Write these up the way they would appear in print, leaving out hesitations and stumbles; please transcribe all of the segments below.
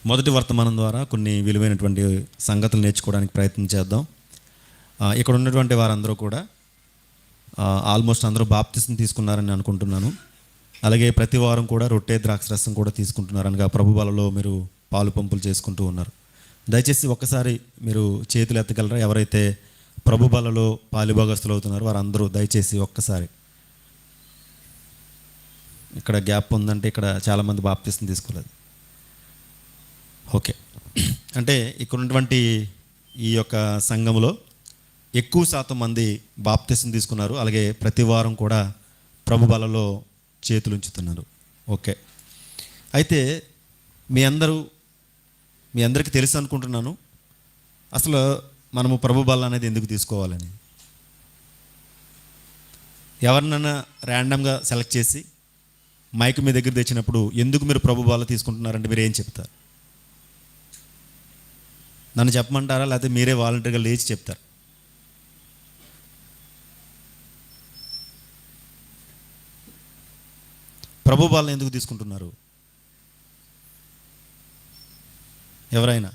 మొదటి వర్తమానం ద్వారా కొన్ని విలువైనటువంటి సంగతులు నేర్చుకోవడానికి ప్రయత్నం చేద్దాం. ఇక్కడ ఉన్నటువంటి వారందరూ కూడా ఆల్మోస్ట్ అందరూ బాప్తిసం తీసుకున్నారని అనుకుంటున్నాను. అలాగే ప్రతి వారం కూడా రొట్టె ద్రాక్ష రసం కూడా తీసుకుంటున్నారనగా ప్రభు బలలో మీరు పాలు పంపులు చేసుకుంటూ ఉన్నారు. దయచేసి ఒక్కసారి మీరు చేతులు ఎత్తగలరా? ఎవరైతే ప్రభు బలలో పాలుభాగస్తులు అవుతున్నారో వారందరూ దయచేసి ఒక్కసారి. ఇక్కడ గ్యాప్ ఉందంటే ఇక్కడ చాలామంది బాప్తిసం తీసుకోలేదు. ఓకే, అంటే ఇక్కడ ఉన్నటువంటి ఈ యొక్క సంఘంలో ఎక్కువ శాతం మంది బాప్తిసం తీసుకున్నారు. అలాగే ప్రతి వారం కూడా ప్రభు బలలో చేతులు ఉంచుతున్నారు. ఓకే, అయితే మీ అందరికీ తెలుసు అనుకుంటున్నాను అసలు మనము ప్రభు బల అనేది ఎందుకు తీసుకోవాలని. ఎవరినైనా ర్యాండమ్గా సెలెక్ట్ చేసి మైక్ మీ దగ్గర తెచ్చినప్పుడు ఎందుకు మీరు ప్రభు బల తీసుకుంటున్నారంటే మీరు ఏం చెప్తారు? నన్ను చెప్పమంటారా, లేకపోతే మీరే వాలంటీర్గా లేచి చెప్తారు? ప్రభు బలను ఎందుకు తీసుకుంటున్నారు? ఎవరైనా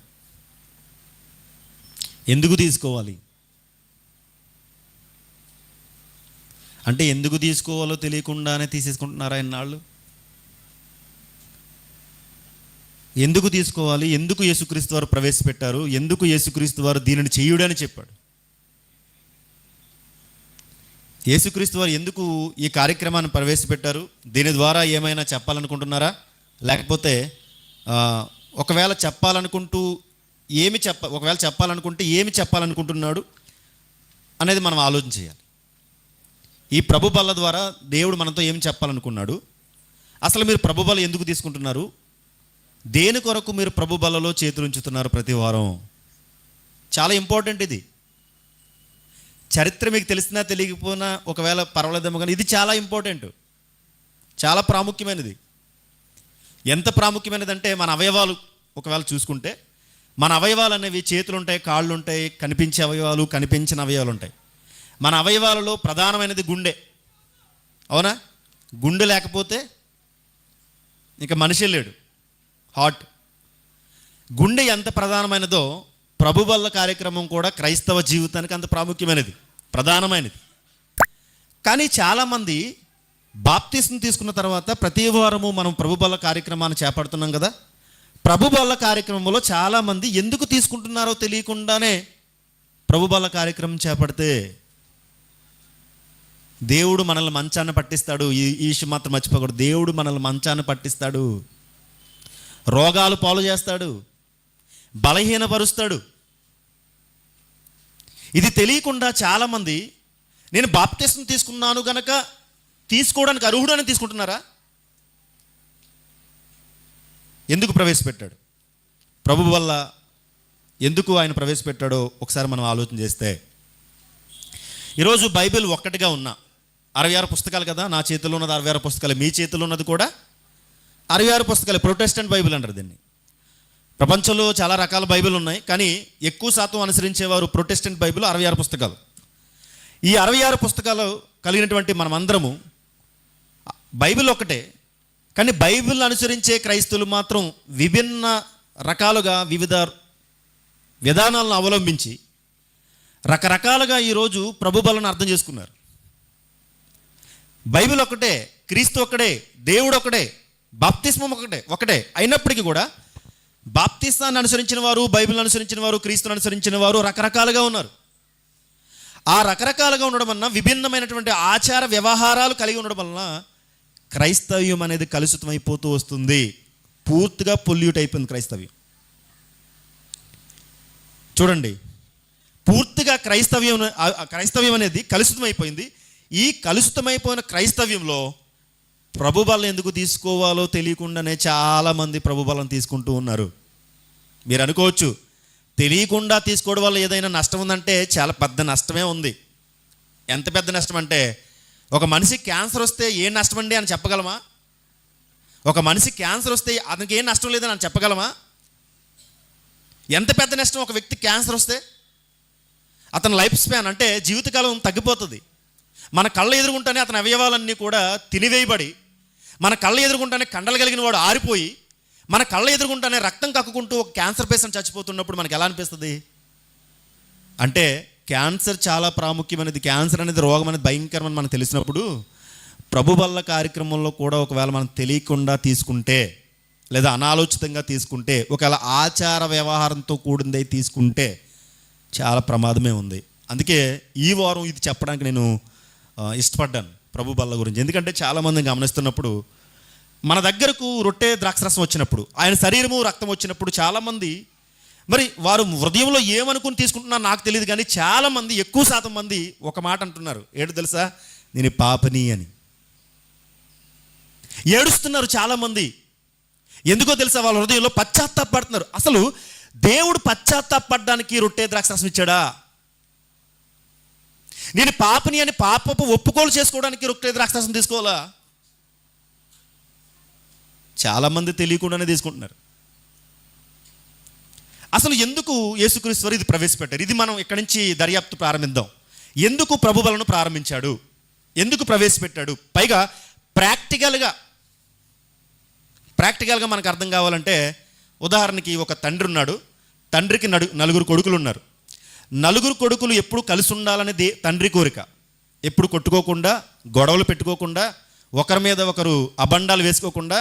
ఎందుకు తీసుకోవాలి అంటే ఎందుకు తీసుకోవాలో తెలియకుండానే తీసేసుకుంటున్నారా ఇన్నాళ్ళు? ఎందుకు తీసుకోవాలి? ఎందుకు యేసుక్రీస్తు వారు ప్రవేశపెట్టారు? ఎందుకు యేసుక్రీస్తు వారు దీనిని చేయుడని చెప్పాడు? యేసుక్రీస్తు వారు ఎందుకు ఈ కార్యక్రమాన్ని ప్రవేశపెట్టారు? దీని ద్వారా ఏమైనా చెప్పాలనుకుంటున్నారా? లేకపోతే ఒకవేళ చెప్పాలనుకుంటే ఏమి చెప్పాలనుకుంటున్నాడు అనేది మనం ఆలోచన చేయాలి. ఈ ప్రభు బల ద్వారా దేవుడు మనతో ఏమి చెప్పాలనుకున్నాడు? అసలు మీరు ప్రభు బల ఎందుకు తీసుకుంటున్నారు? దేని కొరకు మీరు ప్రభు బలలో చేతులు ఉంచుతున్నారు ప్రతి వారం? చాలా ఇంపార్టెంట్ ఇది. చరిత్ర మీకు తెలిసినా తెలియకపోయినా ఒకవేళ పర్వాలేదేమో, కానీ ఇది చాలా ఇంపార్టెంట్, చాలా ప్రాముఖ్యమైనది. ఎంత ప్రాముఖ్యమైనదంటే మన అవయవాలు ఒకవేళ చూసుకుంటే మన అవయవాలు అనేవి చేతులు ఉంటాయి, కాళ్ళు ఉంటాయి, కనిపించే అవయవాలు, కనిపించిన అవయవాలు ఉంటాయి. మన అవయవాలలో ప్రధానమైనది గుండె. అవునా? గుండె లేకపోతే ఇక మనిషి లేడు. హార్ట్. గుండె ఎంత ప్రధానమైనదో ప్రభు బల కార్యక్రమం కూడా క్రైస్తవ జీవితానికి అంత ప్రాముఖ్యమైనది, ప్రధానమైనది. కానీ చాలామంది బాప్తిసం తీసుకున్న తర్వాత ప్రతి వారము మనం ప్రభు బల కార్యక్రమాన్ని చేపడుతున్నాం కదా. ప్రభు బల కార్యక్రమంలో చాలామంది ఎందుకు తీసుకుంటున్నారో తెలియకుండానే ప్రభు బల కార్యక్రమం చేపడితే దేవుడు మనల్ని మంచాన్ని పట్టిస్తాడు. ఈ విషయం మాత్రం మర్చిపోకూడదు. దేవుడు మనల్ని మంచాన్ని పట్టిస్తాడు, రోగాలు పాలు చేస్తాడు, బలహీనపరుస్తాడు. ఇది తెలియకుండా చాలామంది నేను బాప్తిసం తీసుకున్నాను గనక తీసుకోవడానికి అర్హుడు అని తీసుకుంటున్నారా? ఎందుకు ప్రవేశపెట్టాడు? ప్రభు వల్ల ఎందుకు ఆయన ప్రవేశపెట్టాడో ఒకసారి మనం ఆలోచన చేస్తే, ఈరోజు బైబిల్ ఒక్కటిగా ఉన్న 66 పుస్తకాలు కదా. నా చేతిలో ఉన్నది 66 పుస్తకాలు, మీ చేతిలో ఉన్నది కూడా 66 పుస్తకాలు. ప్రొటెస్టెంట్ బైబిల్ అంటారు దీన్ని. ప్రపంచంలో చాలా రకాల బైబిల్ ఉన్నాయి, కానీ ఎక్కువ శాతం అనుసరించేవారు ప్రొటెస్టెంట్ బైబిల్ 66 పుస్తకాలు. ఈ 66 పుస్తకాలు కలిగినటువంటి మనమందరము బైబిల్ ఒకటే, కానీ బైబిల్ అనుసరించే క్రైస్తవులు మాత్రం విభిన్న రకాలుగా వివిధ విధానాలను అవలంబించి రకరకాలుగా ఈరోజు ప్రభు బలను అర్థం చేసుకున్నారు. బైబిల్ ఒకటే, క్రీస్తు ఒకటే, దేవుడు ఒకటే, బాప్తిస్మం ఒకటే అయినప్పటికీ కూడా బాప్తిస్మాన్ని అనుసరించిన వారు, బైబిల్ అనుసరించిన వారు, క్రీస్తుని అనుసరించిన వారు రకరకాలుగా ఉన్నారు. ఆ రకరకాలుగా ఉండడం వలన, విభిన్నమైనటువంటి ఆచార వ్యవహారాలు కలిగి ఉండడం వలన క్రైస్తవ్యం అనేది కలుషితం అయిపోతూ వస్తుంది. పూర్తిగా పొల్యూట్ అయిపోయింది క్రైస్తవ్యం. చూడండి, పూర్తిగా క్రైస్తవ్యం అనేది కలుషితం అయిపోయింది. ఈ కలుషితమైపోయిన క్రైస్తవ్యంలో ప్రభు బలం ఎందుకు తీసుకోవాలో తెలియకుండానే చాలామంది ప్రభు బలం తీసుకుంటూ ఉన్నారు. మీరు అనుకోవచ్చు, తెలియకుండా తీసుకోవడం వల్ల ఏదైనా నష్టం ఉందంటే చాలా పెద్ద నష్టమే ఉంది. ఎంత పెద్ద నష్టం అంటే, ఒక మనిషికి క్యాన్సర్ వస్తే ఏం నష్టం అండి అని చెప్పగలమా? ఒక మనిషికి క్యాన్సర్ వస్తే అతనికి ఏం నష్టం లేదని అని చెప్పగలమా? ఎంత పెద్ద నష్టం ఒక వ్యక్తికి క్యాన్సర్ వస్తే. అతని లైఫ్ స్పాన్ అంటే జీవితకాలం తగ్గిపోతుంది. మన కళ్ళ ఎదురుగుంటానే అతని అవయవాలన్నీ కూడా తినివేయబడి, మన కళ్ళ ఎదురుగుంటానే కండలు కలిగిన వాడు ఆరిపోయి, మన కళ్ళ ఎదురుగుంటానే రక్తం కక్కుకుంటూ ఒక క్యాన్సర్ పేషెంట్ చచ్చిపోతున్నప్పుడు మనకి ఎలా అనిపిస్తుంది? అంటే క్యాన్సర్ చాలా ప్రాముఖ్యమైనది, క్యాన్సర్ అనేది రోగం అనేది భయంకరమని మనకు తెలిసినప్పుడు ప్రభు బల్ల కార్యక్రమంలో కూడా ఒకవేళ మనం తెలియకుండా తీసుకుంటే లేదా అనాలోచితంగా తీసుకుంటే, ఒకవేళ ఆచార వ్యవహారంతో కూడిందే తీసుకుంటే చాలా ప్రమాదమే ఉంది. అందుకే ఈ వారం ఇది చెప్పడానికి నేను ఇష్టపడ్డాను ప్రభు బల్ల గురించి. ఎందుకంటే చాలామందిని గమనిస్తున్నప్పుడు మన దగ్గరకు రొట్టె ద్రాక్షరసం వచ్చినప్పుడు, ఆయన శరీరము రక్తం వచ్చినప్పుడు చాలామంది మరి వారు హృదయంలో ఏమనుకుని తీసుకుంటున్నారో నాకు తెలియదు, కానీ చాలామంది, ఎక్కువ శాతం మంది ఒక మాట అంటున్నారు. ఏడు తెలుసా? నేను పాపని అని ఏడుస్తున్నారు చాలామంది. ఎందుకో తెలుసా? వాళ్ళ హృదయంలో పశ్చాత్తాపడుతున్నారు. అసలు దేవుడు పశ్చాత్తాపడడానికి రొట్టె ద్రాక్షరసం ఇచ్చాడా? నేను పాపని అని పాపపు ఒప్పుకోలు చేసుకోవడానికి రొట్టె ద్రాక్షరసం తీసుకోవాలా? చాలామంది తెలియకుండానే తీసుకుంటున్నారు. అసలు ఎందుకు యేసుక్రీస్తు వారు ఇది ప్రవేశపెట్టారు? ఇది మనం ఇక్కడి నుంచి దర్యాప్తు ప్రారంభిద్దాం. ఎందుకు ప్రభు బలను ప్రారంభించాడు? ఎందుకు ప్రవేశపెట్టాడు? పైగా ప్రాక్టికల్గా మనకు అర్థం కావాలంటే, ఉదాహరణకి ఒక తండ్రి ఉన్నాడు, తండ్రికి నలుగురు కొడుకులు ఉన్నారు. నలుగురు కొడుకులు ఎప్పుడు కలిసి ఉండాలనేది తండ్రి కోరిక. ఎప్పుడు కొట్టుకోకుండా, గొడవలు పెట్టుకోకుండా, ఒకరి మీద ఒకరు అబండాలు వేసుకోకుండా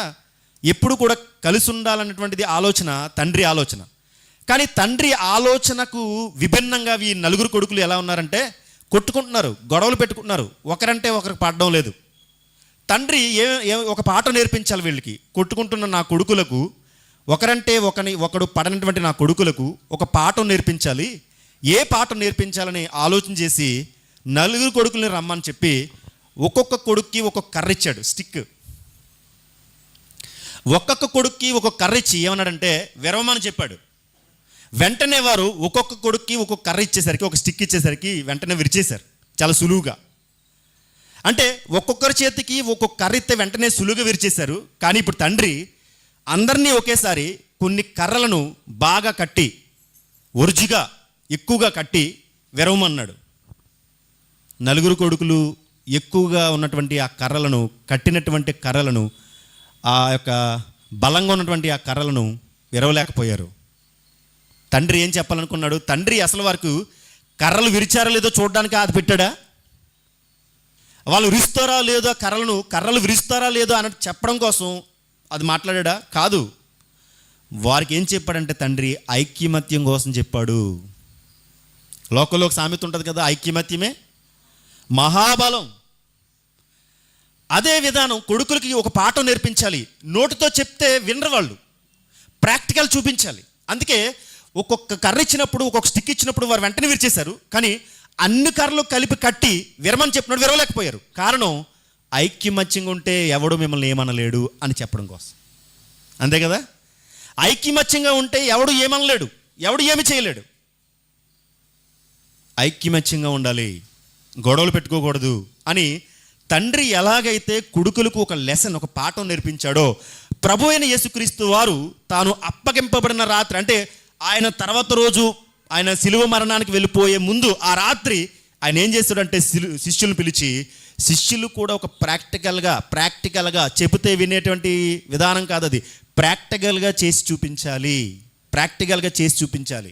ఎప్పుడు కూడా కలిసి ఉండాలన్నటువంటిది ఆలోచన, తండ్రి ఆలోచన. కానీ తండ్రి ఆలోచనకు విభిన్నంగా ఈ నలుగురు కొడుకులు ఎలా ఉన్నారంటే కొట్టుకుంటున్నారు, గొడవలు పెట్టుకుంటున్నారు, ఒకరంటే ఒకరికి పడడం లేదు. తండ్రి ఒక పాట నేర్పించాలి వీళ్ళకి. కొట్టుకుంటున్న నా కొడుకులకు, ఒకరంటే ఒకడు పడనటువంటి నా కొడుకులకు ఒక పాఠం నేర్పించాలి. ఏ పాఠం నేర్పించాలని ఆలోచన చేసి నలుగురు కొడుకుల్ని రమ్మని చెప్పి ఒక్కొక్క కొడుక్కి ఒక్కొక్క కర్ర ఇచ్చాడు, స్టిక్. ఒక్కొక్క కొడుక్కి ఒక్కొక్క కర్ర ఇచ్చి ఏమన్నాడంటే విరవమని చెప్పాడు. వెంటనే వారు ఒక్కొక్క కొడుక్కి ఒక్కొక్క కర్ర ఇచ్చేసరికి, ఒక స్టిక్ ఇచ్చేసరికి వెంటనే విరిచేశారు చాలా సులువుగా. అంటే ఒక్కొక్కరి చేతికి ఒక్కొక్క కర్ర ఇస్తే వెంటనే సులువుగా విరిచేశారు. కానీ ఇప్పుడు తండ్రి అందరినీ ఒకేసారి కొన్ని కర్రలను బాగా కట్టి, ఒరిజిగా ఎక్కువగా కట్టి విరవమన్నాడు. నలుగురు కొడుకులు ఎక్కువగా ఉన్నటువంటి ఆ కర్రలను, కట్టినటువంటి కర్రలను, ఆ యొక్క బలంగా ఉన్నటువంటి ఆ కర్రలను విరవలేకపోయారు. తండ్రి ఏం చెప్పాలనుకున్నాడు? తండ్రి అసలు వారికి కర్రలు విరిచారో లేదో చూడడానికి అది పెట్టాడా? వాళ్ళు విరుస్తారా లేదో, కర్రలు విరుస్తారా లేదో అని చెప్పడం కోసం అది మాట్లాడా? కాదు. వారికి ఏం చెప్పాడంటే తండ్రి ఐక్యమత్యం కోసం చెప్పాడు. లోకంలో ఒక సామెత ఉంటుంది కదా, ఐక్యమత్యమే మహాబలం. అదే విధానం కొడుకులకి ఒక పాఠం నేర్పించాలి. నోటితో చెప్తే వినరు వాళ్ళు, ప్రాక్టికల్ చూపించాలి. అందుకే ఒక్కొక్క కర్ర ఇచ్చినప్పుడు, ఒక్కొక్క స్టిక్ ఇచ్చినప్పుడు వారు వెంటనే విరిచేశారు. కానీ అన్ని కర్రలు కలిపి కట్టి విరమని చెప్పినప్పుడు విరవలేకపోయారు. కారణం ఐక్యమత్యంగా ఉంటే ఎవడు మిమ్మల్ని ఏమనలేడు అని చెప్పడం కోసం. అంతే కదా? ఐక్యమత్యంగా ఉంటే ఎవడు ఏమనలేడు, ఎవడు ఏమి చేయలేడు. ఐక్యమత్యంగా ఉండాలి, గొడవలు పెట్టుకోకూడదు అని తండ్రి ఎలాగైతే కొడుకులకు ఒక లెసన్, ఒక పాఠం నేర్పించాడో, ప్రభు అయిన యేసుక్రీస్తు వారు తాను అప్పగింపబడిన రాత్రి, అంటే ఆయన తర్వాత రోజు ఆయన శిలువ మరణానికి వెళ్ళిపోయే ముందు ఆ రాత్రి ఆయన ఏం చేస్తాడంటే శిష్యులను పిలిచి, శిష్యులు కూడా ఒక ప్రాక్టికల్గా చెబితే వినేటువంటి విధానం కాదు అది, ప్రాక్టికల్గా చేసి చూపించాలి.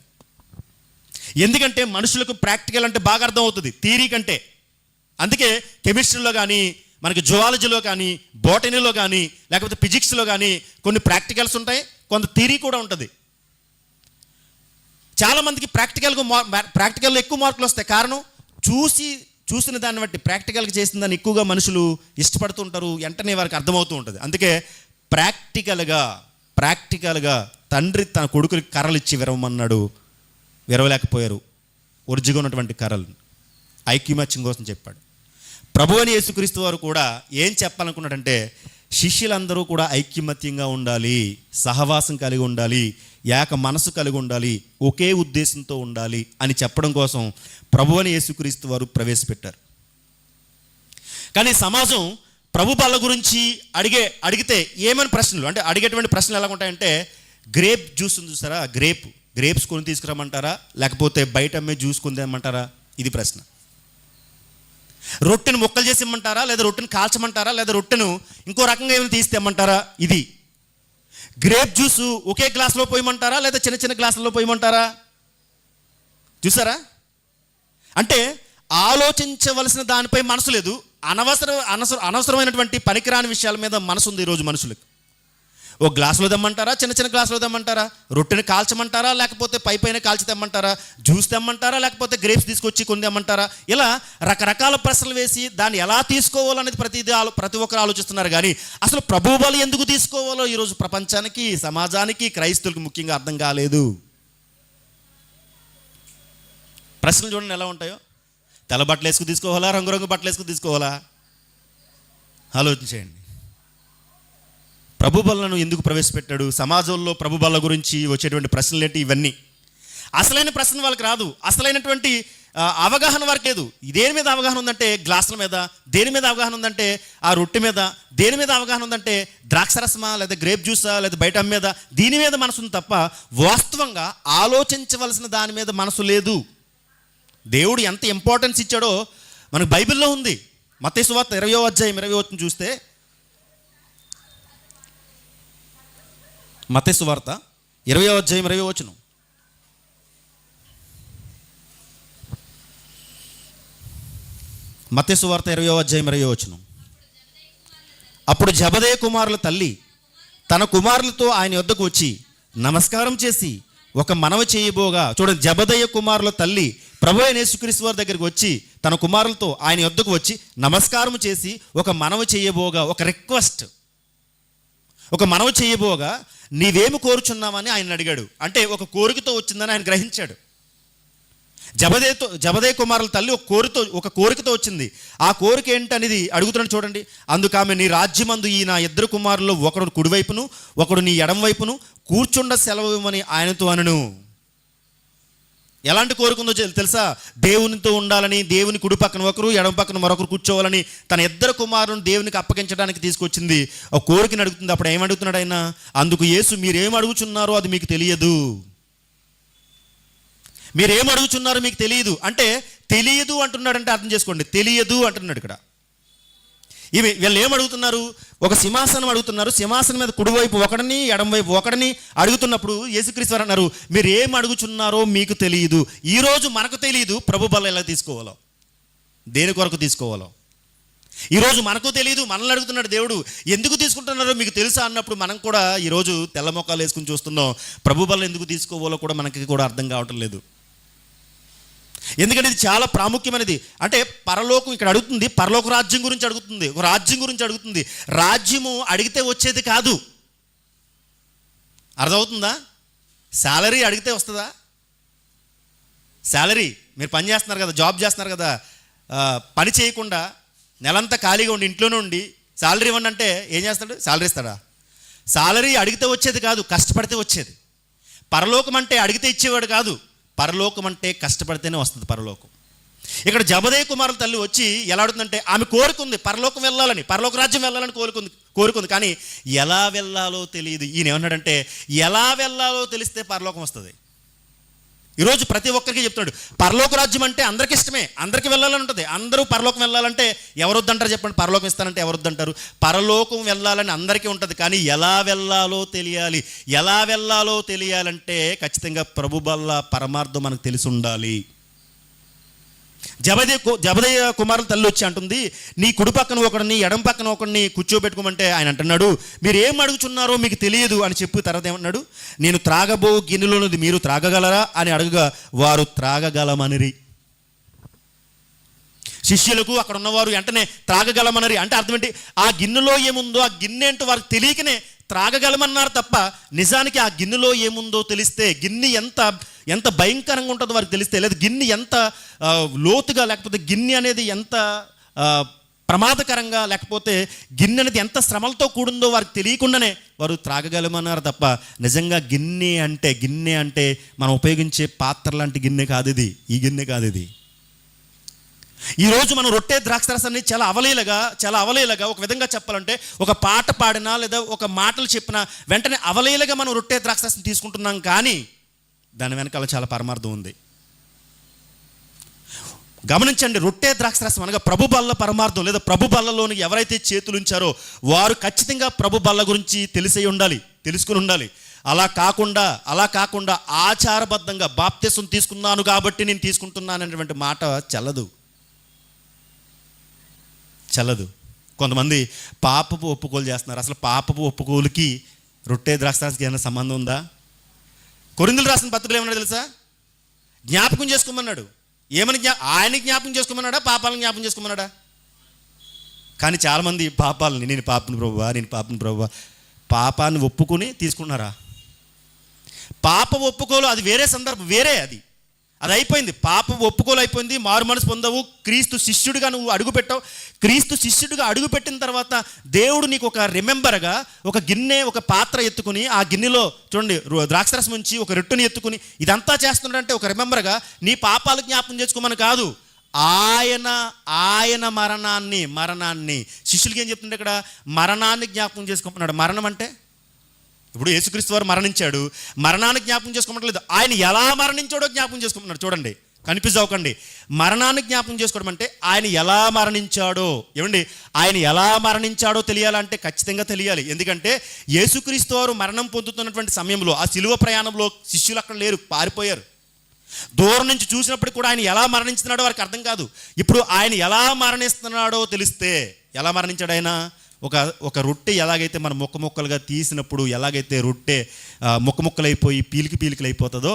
ఎందుకంటే మనుషులకు ప్రాక్టికల్ అంటే బాగా అర్థం అవుతుంది థియరీ కంటే. అందుకే కెమిస్ట్రీలో కానీ, మనకి జువాలజీలో కానీ, బోటనీలో కానీ, లేకపోతే ఫిజిక్స్లో కానీ కొన్ని ప్రాక్టికల్స్ ఉంటాయి, కొంత థియరీ కూడా ఉంటుంది. చాలామందికి ప్రాక్టికల్లో ఎక్కువ మార్కులు వస్తాయి. కారణం చూసిన దాన్ని బట్టి, ప్రాక్టికల్గా చేసిన దాన్ని ఎక్కువగా మనుషులు ఇష్టపడుతుంటారు, వెంటనే వారికి అర్థమవుతూ ఉంటుంది. అందుకే ప్రాక్టికల్గా తండ్రి తన కొడుకులకి కర్రలు ఇచ్చి విరవమన్నాడు, విరవలేకపోయారు. ఒరిజిగా ఉన్నటువంటి కర్రలు ఐక్యమత్యం కోసం చెప్పాడు. ప్రభు అని యేసుక్రీస్తు వారు కూడా ఏం చెప్పాలనుకున్నాడంటే శిష్యులందరూ కూడా ఐక్యమత్యంగా ఉండాలి, సహవాసం కలిగి ఉండాలి, ఏక మనసు కలిగి ఉండాలి, ఒకే ఉద్దేశంతో ఉండాలి అని చెప్పడం కోసం ప్రభు అని యేసుక్రీస్తు వారు ప్రవేశపెట్టారు. కానీ సమాజం ప్రభు బల్ల గురించి అడిగితే ఏమని ప్రశ్నలు, అంటే అడిగేటువంటి ప్రశ్నలు ఎలా ఉంటాయంటే, గ్రేప్ జ్యూస్ ఉంది చూసారా, గ్రేప్స్ కొని తీసుకురమ్మంటారా, లేకపోతే బయట అమ్మే జ్యూస్ కొని తెమ్మంటారా? ఇది ప్రశ్న. రొట్టెను ముక్కలు చేసి ఇమ్మంటారా, లేదా రొట్టెను కాల్చమంటారా, లేదా రొట్టెను ఇంకో రకంగా ఏమైనా తీసి తెమ్మంటారా? ఇది. గ్రేప్ జ్యూస్ ఒకే గ్లాసులో పోయమంటారా లేదా చిన్న చిన్న గ్లాసుల్లో పోయమంటారా? చూసారా? అంటే ఆలోచించవలసిన దానిపై మనసు లేదు, అనవసరమైనటువంటి పనికిరాని విషయాల మీద మనసు ఉంది ఈరోజు మనుషులకు. ఓ గ్లాసులో తెమ్మంటారా, చిన్న చిన్న గ్లాసులో తెమ్మంటారా? రొట్టెని కాల్చమంటారా, లేకపోతే పైన కాల్చి తెమ్మంటారా? జ్యూస్ తెమ్మంటారా, లేకపోతే గ్రేప్స్ తీసుకొచ్చి కొన్ని తెమ్మంటారా? ఇలా రకరకాల ప్రశ్నలు వేసి దాన్ని ఎలా తీసుకోవాలనేది ప్రతి ఒక్కరు ఆలోచిస్తున్నారు. కానీ అసలు ప్రభువు బలి ఎందుకు తీసుకోవాలో ఈరోజు ప్రపంచానికి, సమాజానికి, క్రైస్తవులకు ముఖ్యంగా అర్థం కాలేదు. ప్రశ్నలు చూడండి ఎలా ఉంటాయో. తెల్ల బట్టలు వేసుకు తీసుకోవాలా, రంగురంగు బట్టలు వేసుకు తీసుకోవాలా? ఆలోచించేయండి. ప్రభు బలను ఎందుకు ప్రవేశపెట్టాడు? సమాజంలో ప్రభు బల గురించి వచ్చేటువంటి ప్రశ్నలు ఏంటి? ఇవన్నీ అసలైన ప్రశ్న వాళ్ళకి రాదు, అసలైనటువంటి అవగాహన వారికి లేదు. దేని మీద అవగాహన ఉందంటే గ్లాసుల మీద, దేని మీద అవగాహన ఉందంటే ఆ రొట్టె మీద, దేని మీద అవగాహన ఉందంటే ద్రాక్షరసమా లేదా గ్రేప్ జ్యూసా లేదా బయట మీద, దీని మీద మనసు ఉంది తప్ప వాస్తవంగా ఆలోచించవలసిన దాని మీద మనసు లేదు. దేవుడు ఎంత ఇంపార్టెన్స్ ఇచ్చాడో మనకు బైబిల్లో ఉంది. మత్తయి సువార్త 20వ అధ్యాయం 20వ వచనం చూస్తే, మత్తయి సువార్త 20వ అధ్యాయం 20వ వచనం. మత్తయి సువార్త 20వ అధ్యాయం 20వ వచనం. అప్పుడు జబదయి కుమారుల తల్లి తన కుమారులతో ఆయన యొద్దకు వచ్చి నమస్కారం చేసి ఒక మనవి చేయబోగా, చూడండి, జబదయి కుమారుల తల్లి ప్రభువైన యేసుక్రీస్తు వారి దగ్గరికి వచ్చి తన కుమారులతో ఆయన యొద్దకు వచ్చి నమస్కారం చేసి ఒక మనవి చేయబోగా, ఒక రిక్వెస్ట్, ఒక మనవి చేయబోగా నీవేమి కోరుచున్నామని ఆయన అడిగాడు. అంటే ఒక కోరికతో వచ్చిందని ఆయన గ్రహించాడు. జబదయి కుమారుల తల్లి ఒక కోరికతో వచ్చింది. ఆ కోరిక ఏంటనేది అడుగుతున్నాడు చూడండి. అందుకు ఆమె, నీ రాజ్యమందు ఈ నా ఇద్దరు కుమారుల్లో ఒకడు కుడివైపును ఒకడు నీ ఎడమ వైపును కూర్చుండ సెలవు ఇవ్వమని ఆయనతో అనను. ఎలాంటి కోరిక ఉందో తెలుసా? దేవునితో ఉండాలని, దేవుని కుడి పక్కన ఒకరు ఎడమ పక్కన మరొకరు కూర్చోవాలని తన ఇద్దరు కుమారులను దేవునికి అప్పగించడానికి తీసుకొచ్చింది. ఒక కోరికను అడుగుతుంది. అప్పుడు ఏమడుగుతున్నాడు ఆయన? అందుకు యేసు, మీరేం అడుగుచున్నారో అది మీకు తెలియదు. మీరేం అడుగుచున్నారో మీకు తెలియదు అంటే తెలియదు అంటున్నాడంటే అర్థం చేసుకోండి, తెలియదు అంటున్నాడు ఇక్కడ. వీళ్ళు ఏం అడుగుతున్నారు? ఒక సింహాసనం అడుగుతున్నారు. సింహాసనం మీద కుడివైపు ఒకడిని ఎడమవైపు ఒకడిని అడుగుతున్నప్పుడు యేసుక్రీస్తు వారు అన్నారు, మీరు ఏం అడుగుచున్నారో మీకు తెలియదు. ఈరోజు మనకు తెలియదు ప్రభు బల ఎలా తీసుకోవాలో, దేని కొరకు తీసుకోవాలో. ఈరోజు మనకు తెలియదు. మనల్ని అడుగుతున్నాడు దేవుడు, ఎందుకు తీసుకుంటున్నారో మీకు తెలుసా అన్నప్పుడు మనం కూడా ఈరోజు తెల్ల మొక్కలు వేసుకుని చూస్తున్నాం. ప్రభు బల ఎందుకు తీసుకోవాలో కూడా మనకి కూడా అర్థం కావటం లేదు. ఎందుకంటే ఇది చాలా ప్రాముఖ్యమైనది. అంటే పరలోకం ఇక్కడ అడుగుతుంది, పరలోక రాజ్యం గురించి అడుగుతుంది, ఒక రాజ్యం గురించి అడుగుతుంది. రాజ్యము అడిగితే వచ్చేది కాదు. అర్థమవుతుందా? శాలరీ అడిగితే వస్తుందా? శాలరీ, మీరు పని చేస్తున్నారు కదా, జాబ్ చేస్తున్నారు కదా, పని చేయకుండా నెలంతా ఖాళీగా ఉండి ఇంట్లోనే ఉండి శాలరీ ఇవ్వండి అంటే ఏం చేస్తాడు? శాలరీ ఇస్తాడా? శాలరీ అడిగితే వచ్చేది కాదు, కష్టపడితే వచ్చేది. పరలోకం అంటే అడిగితే ఇచ్చేవాడు కాదు, పరలోకం అంటే కష్టపడితేనే వస్తుంది పరలోకం. ఇక్కడ జబదయి కుమారుల తల్లి వచ్చి ఎలా అడుగుతుందంటే, ఆమె కోరుకుంది పరలోకం వెళ్ళాలని, పరలోక రాజ్యం వెళ్ళాలని కోరుకుంది, కానీ ఎలా వెళ్ళాలో తెలియదు. ఈయన ఏమన్నాడంటే, ఎలా వెళ్ళాలో తెలిస్తే పరలోకం వస్తుంది. ఈరోజు ప్రతి ఒక్కరికి చెప్తున్నాడు, పరలోక రాజ్యం అంటే అందరికి ఇష్టమే, అందరికి వెళ్ళాలని ఉంటుంది. అందరూ పరలోకం వెళ్ళాలంటే ఎవరు వద్దంటారు చెప్పండి? పరలోకం ఇస్తానంటే ఎవరు వద్దంటారు? పరలోకం వెళ్ళాలని అందరికీ ఉంటుంది, కానీ ఎలా వెళ్ళాలో తెలియాలి. ఎలా వెళ్ళాలో తెలియాలంటే ఖచ్చితంగా ప్రభు వల్ల పరమార్థం మనకు తెలిసి ఉండాలి. జబదయి కుమారుల తల్లి వచ్చి అంటుంది, నీ కుడి పక్కన ఒకడిని ఎడం పక్కన ఒకడిని కూర్చోబెట్టుకోమంటే ఆయన అంటున్నాడు, మీరు ఏం అడుగుచున్నారో మీకు తెలియదు అని చెప్పి తర్వాత ఏమన్నాడు? నేను త్రాగబో గిన్నెలోనిది మీరు త్రాగగలరా అని అడగగా వారు త్రాగగలమనిరి. శిష్యులకు అక్కడ ఉన్నవారు వెంటనే త్రాగగలమనరి అంటే అర్థం ఏంటి? ఆ గిన్నెలో ఏముందో ఆ గిన్నె ఏంటో వారికి తెలియకనే త్రాగగలమన్నారు తప్ప నిజానికి ఆ గిన్నెలో ఏముందో తెలిస్తే, గిన్నె ఎంత భయంకరంగా ఉంటుందో వారికి తెలిస్తే, లేదా గిన్నె ఎంత లోతుగా, లేకపోతే గిన్నె అనేది ఎంత ప్రమాదకరంగా, లేకపోతే గిన్నె అనేది ఎంత శ్రమలతో కూడిందో వారికి తెలియకుండానే వారు త్రాగగలమన్నారు తప్ప నిజంగా గిన్నె అంటే మనం ఉపయోగించే పాత్ర లాంటి గిన్నె కాదు ఇది. ఈ గిన్నె కాదు ఇది. ఈరోజు మనం రొట్టె ద్రాక్షరసాన్ని చాలా అవలీలగా ఒక విధంగా చెప్పాలంటే, ఒక పాట పాడినా లేదా ఒక మాటలు చెప్పినా వెంటనే అవలీలగా మనం రొట్టె ద్రాక్షరసం తీసుకుంటున్నాం, కానీ దాని వెనకాల చాలా పరమార్థం ఉంది. గమనించండి, రొట్టె ద్రాక్షరసం అనగా ప్రభు బల్ల పరమార్థం, లేదా ప్రభు బల్లలోని ఎవరైతే చేతులు ఉంచారో వారు ఖచ్చితంగా ప్రభు బల్ల గురించి తెలిసే ఉండాలి. తెలుసుకుని ఉండాలి. అలా కాకుండా ఆచారబద్ధంగా బాప్తిసం తీసుకున్నాను కాబట్టి నేను తీసుకుంటున్నాను అనేటువంటి మాట చల్లదు. కొంతమంది పాపపు ఒప్పుకోలు చేస్తున్నారు. అసలు పాపపు ఒప్పుకోలుకి రొట్టె ద్రాక్షారసానికి ఏమైనా సంబంధం ఉందా? కొరింథీయులకు రాసిన పత్రికలో ఏమన్నాడు తెలుసా? జ్ఞాపకం చేసుకోమన్నాడు. ఏమని ఆయన జ్ఞాపకం చేసుకోమన్నాడా, పాపాలను జ్ఞాపకం చేసుకోమన్నాడా? కానీ చాలామంది పాపాలని, నేను పాపను ప్రభువా పాపాన్ని ఒప్పుకొని తీసుకున్నారా? పాప ఒప్పుకోలు అది వేరే సందర్భం, అది అయిపోయింది. పాప ఒప్పుకోలు అయిపోయింది. మారు మనసు పొందవు. క్రీస్తు శిష్యుడిగా నువ్వు అడుగుపెట్టావు. క్రీస్తు శిష్యుడిగా అడుగుపెట్టిన తర్వాత దేవుడు నీకు ఒక రిమెంబర్గా ఒక గిన్నె, ఒక పాత్ర ఎత్తుకుని, ఆ గిన్నెలో చూడండి ద్రాక్షరసం ఉంచి ఒక రొట్టెని ఎత్తుకుని ఇదంతా చేస్తున్నాడంటే ఒక రిమెంబర్గా నీ పాపాలు జ్ఞాపకం చేసుకోమని కాదు, ఆయన మరణాన్ని శిష్యులకి ఏం చెప్తుంటే ఇక్కడ మరణాన్ని జ్ఞాపకం చేసుకోమన్నాడు. మరణం అంటే ఇప్పుడు యేసుక్రీస్తు వారు మరణించాడు, మరణాన్ని జ్ఞాపకం చేసుకోమట్లేదు, ఆయన ఎలా మరణించాడో జ్ఞాపకం చేసుకోమన్నాడు. చూడండి, కన్ఫ్యూజ్ అవ్వకండి. మరణాన్ని జ్ఞాపకం చేసుకోవడం అంటే ఆయన ఎలా మరణించాడో, ఆయన ఎలా మరణించాడో తెలియాలంటే ఖచ్చితంగా తెలియాలి. ఎందుకంటే యేసుక్రీస్తు వారు మరణం పొందుతున్నటువంటి సమయంలో ఆ శిలువ ప్రయాణంలో శిష్యులు అక్కడ లేరు, పారిపోయారు. దూరం నుంచి చూసినప్పుడు కూడా ఆయన ఎలా మరణిస్తున్నాడో వారికి అర్థం కాదు. ఇప్పుడు ఆయన ఎలా మరణిస్తున్నాడో తెలిస్తే, ఎలా మరణించాడు ఆయన? ఒక రొట్టె ఎలాగైతే మనం ముక్కలుగా తీసినప్పుడు ఎలాగైతే రొట్టె ముక్కలైపోయి పీలికలు అయిపోతుందో,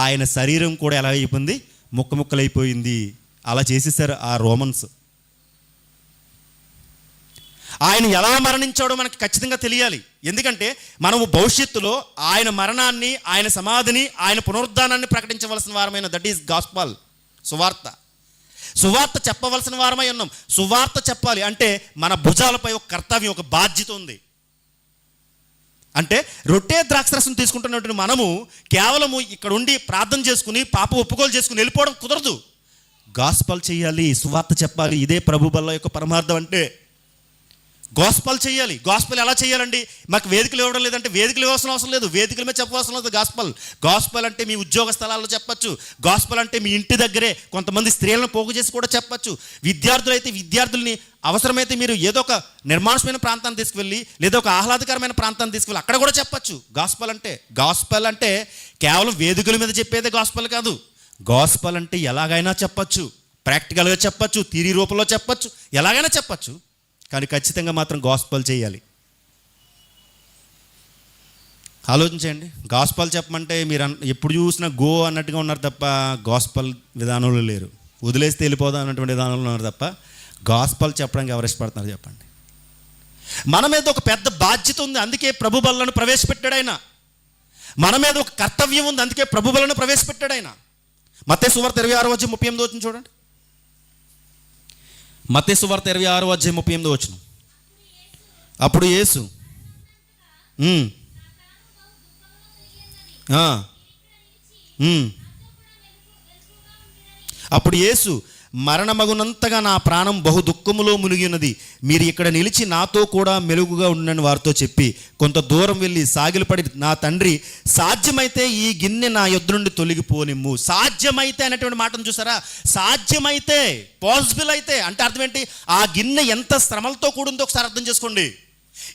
ఆయన శరీరం కూడా ఎలా అయిపోయింది? ముక్కలైపోయింది. అలా చేసేసారు ఆ రోమన్స్. ఆయన ఎలా మరణించాడో మనకి ఖచ్చితంగా తెలియాలి. ఎందుకంటే మనము భవిష్యత్తులో ఆయన మరణాన్ని, ఆయన సమాధిని, ఆయన పునరుద్ధానాన్ని ప్రకటించవలసిన వారమైన, దట్ ఈస్ గాస్పల్, సువార్త చెప్పవలసిన వారమై ఉన్నాం. సువార్త చెప్పాలి అంటే మన భుజాలపై ఒక కర్తవ్యం, ఒక బాధ్యత ఉంది. అంటే రొట్టె ద్రాక్షరసం తీసుకుంటున్నటువంటి మనము కేవలము ఇక్కడ ఉండి ప్రార్థన చేసుకుని పాప ఒప్పుకోలు చేసుకుని వెళ్ళిపోవడం కుదరదు. గాస్పల్ చేయాలి, సువార్త చెప్పాలి. ఇదే ప్రభు బల్ల యొక్క పరమార్థం. అంటే గాస్పల్ చేయాలి. గాస్పల్ ఎలా చేయాలండి? మాకు వేదికలు ఇవ్వడం లేదంటే వేదికలు ఇవ్వాల్సిన అవసరం లేదు, వేదికల మీద చెప్పవలసిన లేదు. గాస్పల్ అంటే మీ ఉద్యోగ స్థలాల్లో చెప్పచ్చు. గాస్పల్ అంటే మీ ఇంటి దగ్గరే కొంతమంది స్త్రీలను పోగు చేసి కూడా చెప్పచ్చు. విద్యార్థులు అయితే విద్యార్థుల్ని అవసరమైతే మీరు ఏదో ఒక నిర్మానుషమైన ప్రాంతాన్ని తీసుకువెళ్ళి, లేదా ఒక ఆహ్లాదకరమైన ప్రాంతాన్ని తీసుకువెళ్ళి అక్కడ కూడా చెప్పచ్చు. గాస్పల్ అంటే కేవలం వేదికల మీద చెప్పేదే గాస్పల్ కాదు. గాస్పల్ అంటే ఎలాగైనా చెప్పచ్చు, ప్రాక్టికల్గా చెప్పచ్చు, థియరీ రూపంలో చెప్పచ్చు, ఎలాగైనా చెప్పచ్చు. కానీ ఖచ్చితంగా మాత్రం గాస్పల్ చేయాలి. ఆలోచించండి. గాస్పల్ చెప్పమంటే మీరు ఎప్పుడు చూసినా గో అన్నట్టుగా ఉన్నారు తప్ప గాస్పల్ విధానంలో లేరు. వదిలేస్తే వెళ్ళిపోదాం అన్నటువంటి విధానంలో ఉన్నారు తప్ప గాస్పల్ చెప్పడానికి ఎవరు ఇష్టపడుతున్నారు చెప్పండి? మన మీద ఒక పెద్ద బాధ్యత ఉంది, అందుకే ప్రభు బలను ప్రవేశపెట్టాడు ఆయన. మన మీద ఒక కర్తవ్యం ఉంది, అందుకే ప్రభు బలను ప్రవేశపెట్టాడు ఆయన. మత్తయి సువార్త 26:38 చూడండి. మత్తయి సువార్త 26:38. అప్పుడు యేసు మరణమగునంతగా నా ప్రాణం బహు దుఃఖములో మునిగి ఉన్నది, మీరు ఇక్కడ నిలిచి నాతో కూడా మెలుగుగా ఉండని వారితో చెప్పి కొంత దూరం వెళ్ళి సాగిలపడి, నా తండ్రి సాధ్యమైతే ఈ గిన్నె నా యొద్ద నుండి తొలగిపోనిమ్ము. సాధ్యమైతే అనేటువంటి మాటను చూసారా? సాధ్యమైతే, పాసిబుల్ అయితే అంటే అర్థం ఏంటి? ఆ గిన్నె ఎంత శ్రమలతో కూడిందో ఒకసారి అర్థం చేసుకోండి.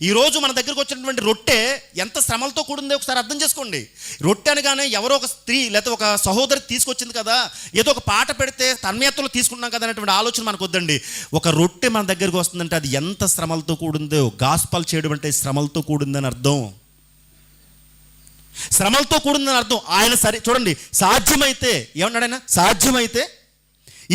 ఈరోజు మన దగ్గరకు వచ్చినటువంటి రొట్టె ఎంత శ్రమలతో కూడిందో ఒకసారి అర్థం చేసుకోండి. రొట్టె అనగానే ఎవరో ఒక స్త్రీ లేకపోతే ఒక సహోదరి తీసుకొచ్చింది కదా, ఏదో ఒక పాట పెడితే తన్మయత్తులు తీసుకున్నాం కదా అనేటువంటి ఆలోచన మనకు వద్దండి. ఒక రొట్టె మన దగ్గరకు వస్తుందంటే అది ఎంత శ్రమలతో కూడిందో. గాస్పల్ చేయడం అంటే శ్రమలతో కూడిందని అర్థం, శ్రమలతో కూడిందని అర్థం. ఆయన సరే చూడండి, సాధ్యమైతే ఏమన్నాడు ఆయన? సాధ్యమైతే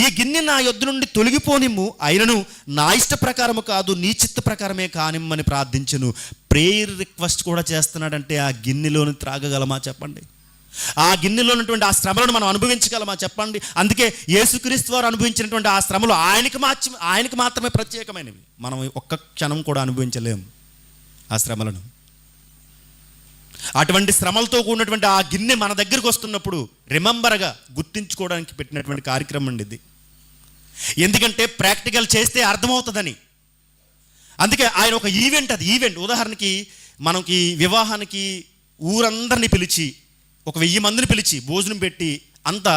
ఈ గిన్నె నా యొద్ద నుండి తొలగిపోనిమ్ము, అయినను నా ఇష్ట ప్రకారము కాదు నీ చిత్త ప్రకారమే కానిమ్మని ప్రార్థించను. ప్రేయర్ రిక్వెస్ట్ కూడా చేస్తున్నాడంటే ఆ గిన్నెలోని త్రాగగలమా చెప్పండి? ఆ గిన్నెలో ఉన్నటువంటి ఆ శ్రమలను మనం అనుభవించగలమా చెప్పండి? అందుకే యేసుక్రీస్తు వారు అనుభవించినటువంటి ఆ శ్రమలు ఆయనకి మాత్రమే ప్రత్యేకమైనవి. మనం ఒక్క క్షణం కూడా అనుభవించలేము ఆ శ్రమలను. అటువంటి శ్రమలతో కూడినటువంటి ఆ గిన్నె మన దగ్గరికి వస్తున్నప్పుడు రిమెంబర్గా గుర్తించుకోవడానికి పెట్టినటువంటి కార్యక్రమం అండి ఇది. ఎందుకంటే ప్రాక్టికల్ చేస్తే అర్థమవుతుందని. అందుకే ఆయన ఒక ఈవెంట్, అది ఈవెంట్. ఉదాహరణకి మనకి వివాహానికి ఊరందరినీ పిలిచి, ఒక 1000 మందిని పిలిచి భోజనం పెట్టి అంతా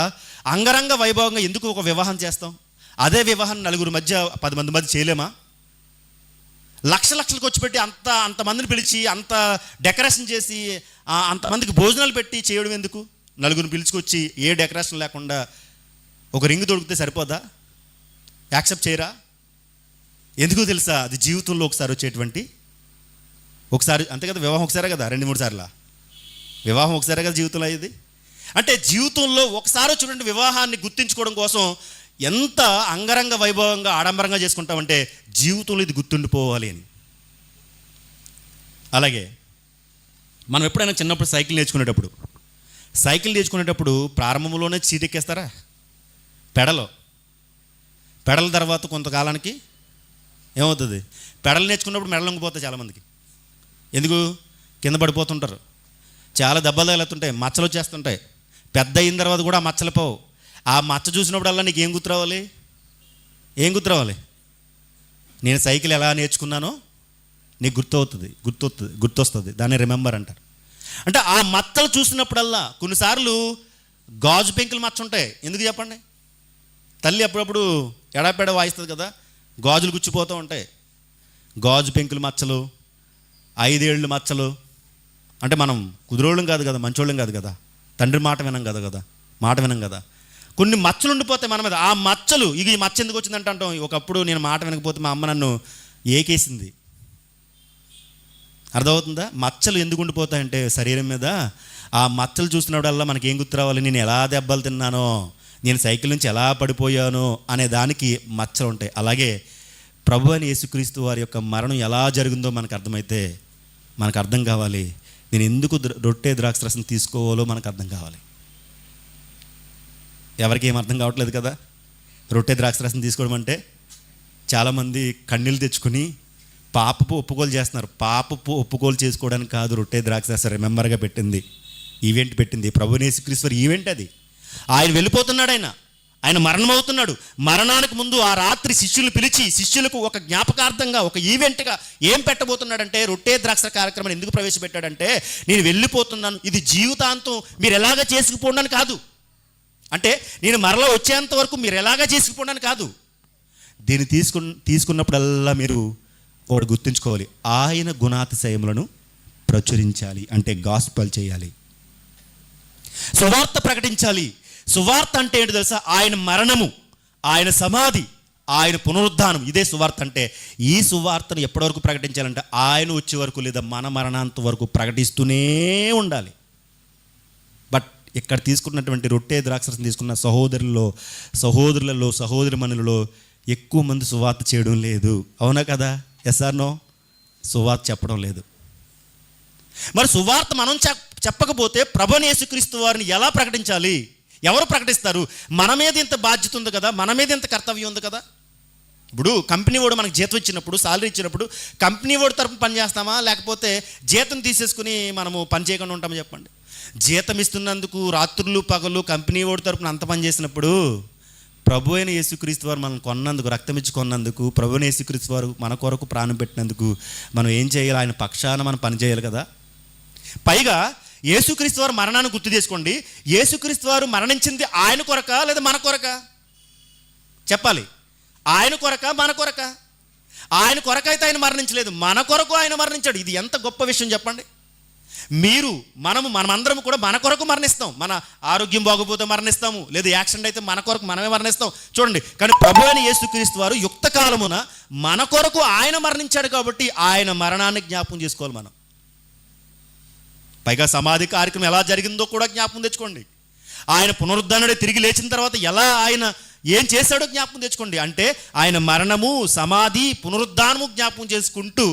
అంగరంగ వైభవంగా ఎందుకు ఒక వివాహం చేస్తాం? అదే వివాహాన్ని 9 మధ్య 10 మంది మధ్య చేయలేమా? లక్షలు ఖర్చు పెట్టి అంతమందిని పిలిచి అంత డెకరేషన్ చేసి అంతమందికి భోజనాలు పెట్టి చేయడం ఎందుకు? నలుగురిని పిలుచుకొచ్చి ఏ డెకరేషన్ లేకుండా ఒక రింగ్ దొరికితే సరిపోదా? యాక్సెప్ట్ చేయరా? ఎందుకు తెలుసా? అది జీవితంలో ఒకసారి వచ్చేటువంటి, ఒకసారి అంతే కదా. వివాహం ఒకసారే కదా, 2-3 సార్లు వివాహం ఒకసారే కదా జీవితంలో అయ్యేది. అంటే జీవితంలో ఒకసారి చూడండి, వివాహాన్ని గుర్తించుకోవడం కోసం ఎంత అంగరంగ వైభవంగా ఆడంబరంగా చేసుకుంటామంటే జీవితంలో ఇది గుర్తుండిపోవాలి అని. అలాగే మనం ఎప్పుడైనా చిన్నప్పుడు సైకిల్ నేర్చుకునేటప్పుడు ప్రారంభంలోనే సీట్ ఎక్కేస్తారా? పెడల తర్వాత కొంతకాలానికి ఏమవుతుంది? పెడలు నేర్చుకున్నప్పుడు మెడలు లొంగిపోతాయి చాలామందికి. ఎందుకు? కింద పడిపోతుంటారు, చాలా దెబ్బలు తగులుతుంటాయి, మచ్చలు వచ్చేస్తుంటాయి. పెద్ద అయిన తర్వాత కూడా ఆ మచ్చలు పోవు. ఆ మచ్చ చూసినప్పుడల్లా నీకు ఏం గుర్తురావాలి? నేను సైకిల్ ఎలా నేర్చుకున్నానో నీకు గుర్తొస్తుంది. దాన్ని రిమెంబర్ అంటారు. అంటే ఆ మచ్చలు చూసినప్పుడల్లా, కొన్నిసార్లు గాజు పెంకులు మచ్చ ఉంటాయి. ఎందుకు చెప్పండి? తల్లి అప్పుడప్పుడు ఎడాపెడ వాయిస్తుంది కదా, గాజులు గుచ్చిపోతూ ఉంటాయి. గాజు పెంకులు మచ్చలు, 5 ఏళ్ళు మచ్చలు. అంటే మనం కుదురోళ్ళం కాదు కదా, మంచోళ్ళం కాదు కదా, తండ్రి మాట వినం కదా. కొన్ని మచ్చలు ఉండిపోతాయి మన మీద. ఆ మచ్చలు, ఈ మచ్చ ఎందుకు వచ్చిందంటే అంటాం, ఒకప్పుడు నేను మాట వినకపోతే మా అమ్మ నన్ను ఏకేసింది. అర్థమవుతుందా? మచ్చలు ఎందుకు ఉండిపోతాయంటే శరీరం మీద, ఆ మచ్చలు చూసినప్పుడల్లా మనకి ఏం గుర్తు రావాలి? నేను ఎలా దెబ్బలు తిన్నానో, నేను సైకిల్ నుంచి ఎలా పడిపోయానో అనే దానికి మచ్చలు ఉంటాయి. అలాగే ప్రభు అని యేసుక్రీస్తు వారి యొక్క మరణం ఎలా జరిగిందో మనకు అర్థమైతే, మనకు అర్థం కావాలి నేను ఎందుకు రొట్టె ద్రాక్ష రసం తీసుకోవాలో మనకు అర్థం కావాలి. ఎవరికి ఏం అర్థం కావట్లేదు కదా. రొట్టె ద్రాక్ష రసం తీసుకోవడం అంటే చాలామంది కన్నీళ్ళు తెచ్చుకుని పాపపు ఒప్పుకోలు చేస్తున్నారు. పాపపు ఒప్పుకోలు చేసుకోవడానికి కాదు రొట్టె ద్రాక్ష రసం రిమెంబర్గా ఈవెంట్ పెట్టింది ప్రభువైన యేసుక్రీస్తు. ఈవెంట్ అది. ఆయన వెళ్ళిపోతున్నాడు, ఆయన మరణమవుతున్నాడు. మరణానికి ముందు ఆ రాత్రి శిష్యులు పిలిచి శిష్యులకు ఒక జ్ఞాపకార్థంగా, ఒక ఈవెంట్గా ఏం పెట్టబోతున్నాడంటే, రొట్టె ద్రాక్ష కార్యక్రమాన్ని ఎందుకు ప్రవేశపెట్టాడంటే, నేను వెళ్ళిపోతున్నాను, ఇది జీవితాంతం మీరు ఎలాగ చేసుకుపోండి కాదు. అంటే నేను మరలా వచ్చేంత వరకు మీరు ఎలాగ చేసుకుపోండి కాదు. దీన్ని తీసుకున్నప్పుడల్లా మీరు ఒకటి గుర్తుంచుకోవాలి, ఆయన గుణాతిశయములను ప్రచురించాలి. అంటే గాస్పెల్ చేయాలి, సువార్త ప్రకటించాలి. సువార్త అంటే ఏంటి తెలుసా? ఆయన మరణము, ఆయన సమాధి, ఆయన పునరుద్ధానం, ఇదే సువార్త అంటే. ఈ సువార్తను ఎప్పటి వరకు ప్రకటించాలంటే ఆయన వచ్చే వరకు, లేదా మన మరణాంత వరకు ప్రకటిస్తూనే ఉండాలి. బట్ ఇక్కడ తీసుకున్నటువంటి రొట్టె ద్రాక్షరసం తీసుకున్న సహోదరులలో సహోదరిమణులలో ఎక్కువ మంది సువార్త చేయడం లేదు. అవునా కదా? Yes or no? సువార్త చెప్పడం లేదు. మరి సువార్త మనం చెప్పకపోతే ప్రభువైన యేసుక్రీస్తు వారిని ఎలా ప్రకటించాలి? ఎవరు ప్రకటిస్తారు? మన మీద ఇంత బాధ్యత ఉంది కదా, మన మీద ఇంత కర్తవ్యం ఉంది కదా. ఇప్పుడు కంపెనీ వాడు మనకు జీతం ఇచ్చినప్పుడు, సాలరీ ఇచ్చినప్పుడు కంపెనీ వాడు తరపున పని చేస్తామా, లేకపోతే జీతం తీసేసుకుని మనము పని చేయకుండా ఉంటామా చెప్పండి? జీతం ఇస్తున్నందుకు రాత్రులు పగలు కంపెనీ వాడు తరపున అంత పని చేసినప్పుడు, ప్రభు అయిన యేసుక్రీస్తు వారు మనం కొన్నందుకు, రక్తం ఇచ్చి కొన్నందుకు, ప్రభు అయిన యేసుక్రీస్తు వారు మన కొరకు ప్రాణం పెట్టినందుకు మనం ఏం చేయాలి? ఆయన పక్షాన మనం పని చేయాలి కదా. పైగా యేసుక్రీస్తు వారు మరణాన్ని గుర్తు చేసుకోండి. యేసుక్రీస్తు వారు మరణించింది ఆయన కొరక లేదా మన కొరక? చెప్పాలి. ఆయన కొరక మన కొరక? ఆయన కొరకైతే ఆయన మరణించలేదు, మన కొరకు ఆయన మరణించాడు. ఇది ఎంత గొప్ప విషయం చెప్పండి. మనమందరం కూడా మన కొరకు మరణిస్తాం. మన ఆరోగ్యం బాగోపోతే మరణిస్తాము, లేదా యాక్సిడెంట్ అయితే మన కొరకు మనమే మరణిస్తాం. చూడండి, కానీ ప్రభువైన యేసుక్రీస్తు వారు యుక్త కాలమున మన కొరకు ఆయన మరణించాడు కాబట్టి ఆయన మరణాన్ని జ్ఞాపకం చేసుకోవాలి మనం. పైగా సమాధి కార్యక్రమం ఎలా జరిగిందో కూడా జ్ఞాపకం తెచ్చుకోండి. ఆయన పునరుద్ధానుడే తిరిగి లేచిన తర్వాత ఎలా ఆయన ఏం చేశాడో జ్ఞాపకం తెచ్చుకోండి. అంటే ఆయన మరణము, సమాధి, పునరుద్ధానము జ్ఞాపకం చేసుకుంటూ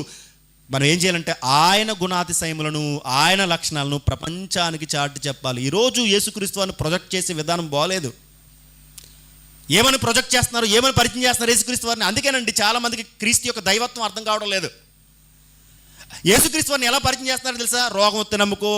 మనం ఏం చేయాలంటే ఆయన గుణాతిశయములను, ఆయన లక్షణాలను ప్రపంచానికి చాటి చెప్పాలి. ఈరోజు యేసుక్రీస్తు వారిని ప్రొజెక్ట్ చేసే విధానం బాగలేదు. ఏమని ప్రొజెక్ట్ చేస్తున్నారు, ఏమని పరిచయం చేస్తున్నారు యేసుక్రీస్తు వారిని? అందుకేనండి చాలామందికి క్రీస్తు యొక్క దైవత్వం అర్థం కావడం లేదు. యేసుక్రీస్తు వారిని ఎలా పరిచయం చేస్తున్నారో తెలుసా? రోగం వస్తే నమ్ముకో,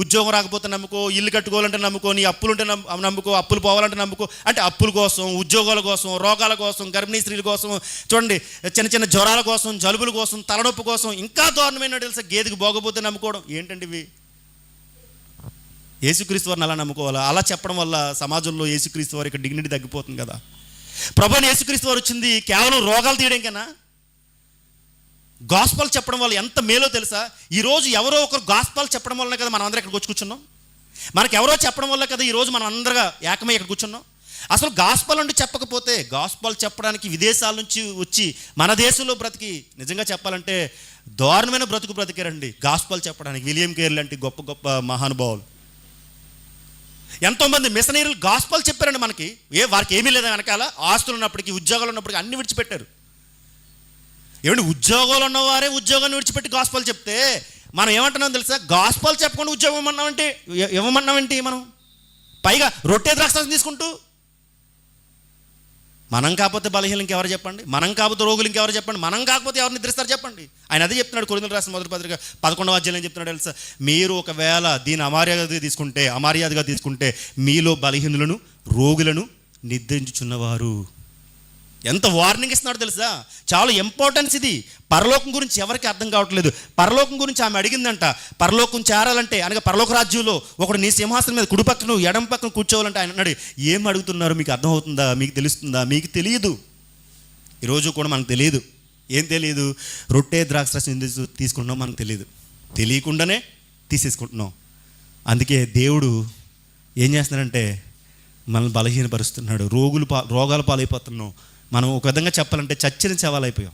ఉద్యోగం రాకపోతే నమ్ముకో, ఇల్లు కట్టుకోవాలంటే నమ్ముకో, నీ అప్పులుంటే నమ్ముకో, అప్పులు పోవాలంటే నమ్ముకో. అంటే అప్పుల కోసం, ఉద్యోగాల కోసం, రోగాల కోసం, గర్భిణీ స్త్రీల కోసం, చూడండి చిన్న చిన్న జ్వరాల కోసం, జలుబుల కోసం, తలనొప్పి కోసం, ఇంకా దారుణమైన తెలుసా గేదెకి బాగోపోతే నమ్ముకోవడం. ఏంటండి ఇవి? యేసుక్రీస్తు వారిని అలా నమ్ముకోవాలా? అలా చెప్పడం వల్ల సమాజంలో యేసుక్రీస్తు వారి యొక్క డిగ్నిటీ తగ్గిపోతుంది కదా. ప్రభువైన యేసుక్రీస్తు వారు వచ్చింది కేవలం రోగాలు తీయడం కన్నా, గాస్పల్ చెప్పడం వల్ల ఎంత మేలో తెలుసా? ఈరోజు ఎవరో ఒకరు గాస్పల్ చెప్పడం వల్లనే కదా మనం అందరం ఇక్కడికి వచ్చి కూర్చున్నాం. మనకు ఎవరో చెప్పడం వల్ల కదా ఈరోజు మనం అందరూ ఏకమై ఇక్కడ కూర్చున్నాం. అసలు గాస్పల్ అంటూ చెప్పకపోతే, గాస్పల్ చెప్పడానికి విదేశాల నుంచి వచ్చి మన దేశంలో బ్రతికి నిజంగా చెప్పాలంటే దారుణమైన బ్రతుకు బ్రతికారండి గాస్పల్ చెప్పడానికి. విలియం కేరీ లాంటి గొప్ప గొప్ప మహానుభావులు, ఎంతోమంది మిషనరీలు గాస్పల్ చెప్పారండి మనకి. వారికి ఏమీ లేదా వెనకాల, ఆస్తులు ఉన్నప్పటికీ, ఉద్యోగాలు ఉన్నప్పటికీ అన్ని విడిచిపెట్టారు. ఏమంటే ఉద్యోగాలు ఉన్నవారే ఉద్యోగాన్ని విడిచిపెట్టి గాస్పల్ చెప్తే మనం ఏమంటున్నాం తెలుసా? గాస్పల్ చెప్పకుండా ఉద్యోగం ఇవ్వమన్నామంటే మనం పైగా రొట్టె ద్రాక్షరసం తీసుకుంటూ. మనం కాకపోతే బలహీనలు ఇంకెవరు చెప్పండి? మనం కాకపోతే రోగులు ఇంకెవరు చెప్పండి? మనం కాకపోతే ఎవరు నిద్రిస్తారు చెప్పండి? ఆయన అదే చెప్తున్నాడు కొరింథీయులకు రాసిన మొదటి పత్రిక 11వ అధ్యాయంలో చెప్తున్నాడు తెలుసా? మీరు ఒకవేళ దీన్ని అమర్యాదగా తీసుకుంటే మీలో బలహీనులను రోగులను నిద్రించుచున్నవారు. ఎంత వార్నింగ్ ఇస్తున్నాడు తెలుసా? చాలా ఇంపార్టెన్స్ ఇది. పరలోకం గురించి ఎవరికి అర్థం కావట్లేదు. పరలోకం గురించి ఆమె అడిగిందంట. పరలోకం చేరాలంటే, అనగా పరలోక రాజ్యంలో ఒకడు నీ సింహాసనం మీద కుడి పక్కన ఎడం పక్కన కూర్చోవాలంటే ఆయన అన్నాడు, ఏం అడుగుతున్నారు? మీకు అర్థమవుతుందా? మీకు తెలుస్తుందా? మీకు తెలియదు. ఈరోజు కూడా మనకు తెలియదు. ఏం తెలియదు? రొట్టె ద్రాక్షరసం ఎందుకు తీసుకుంటున్నాం మనకు తెలియదు. తెలియకుండానే తీసేసుకుంటున్నాం. అందుకే దేవుడు ఏం చేస్తున్నాడంటే మనల్ని బలహీనపరుస్తున్నాడు. రోగాల పాలైపోతున్నాం. మనం ఒక విధంగా చెప్పాలంటే చచ్చిన శవాలైపోయాం.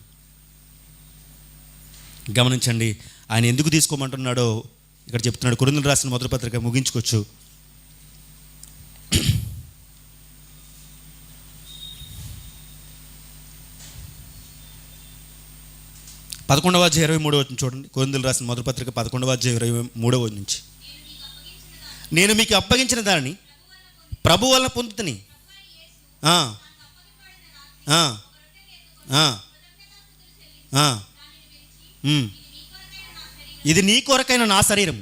గమనించండి, ఆయన ఎందుకు తీసుకోమంటున్నాడో ఇక్కడ చెప్తున్నాడు. కొరింథీయులకు రాసిన మొదటి పత్రిక ముగించుకోవచ్చు. 11వ అధ్యాయం 23వ చూడండి. కొరింథీయులకు రాసిన మొదటి పత్రిక 11వ అధ్యాయం 23వ నుంచి, నేను మీకు అప్పగించిన దానిని ప్రభు వలన పొందుతని. ఇది నీ కొరకైన నా శరీరం,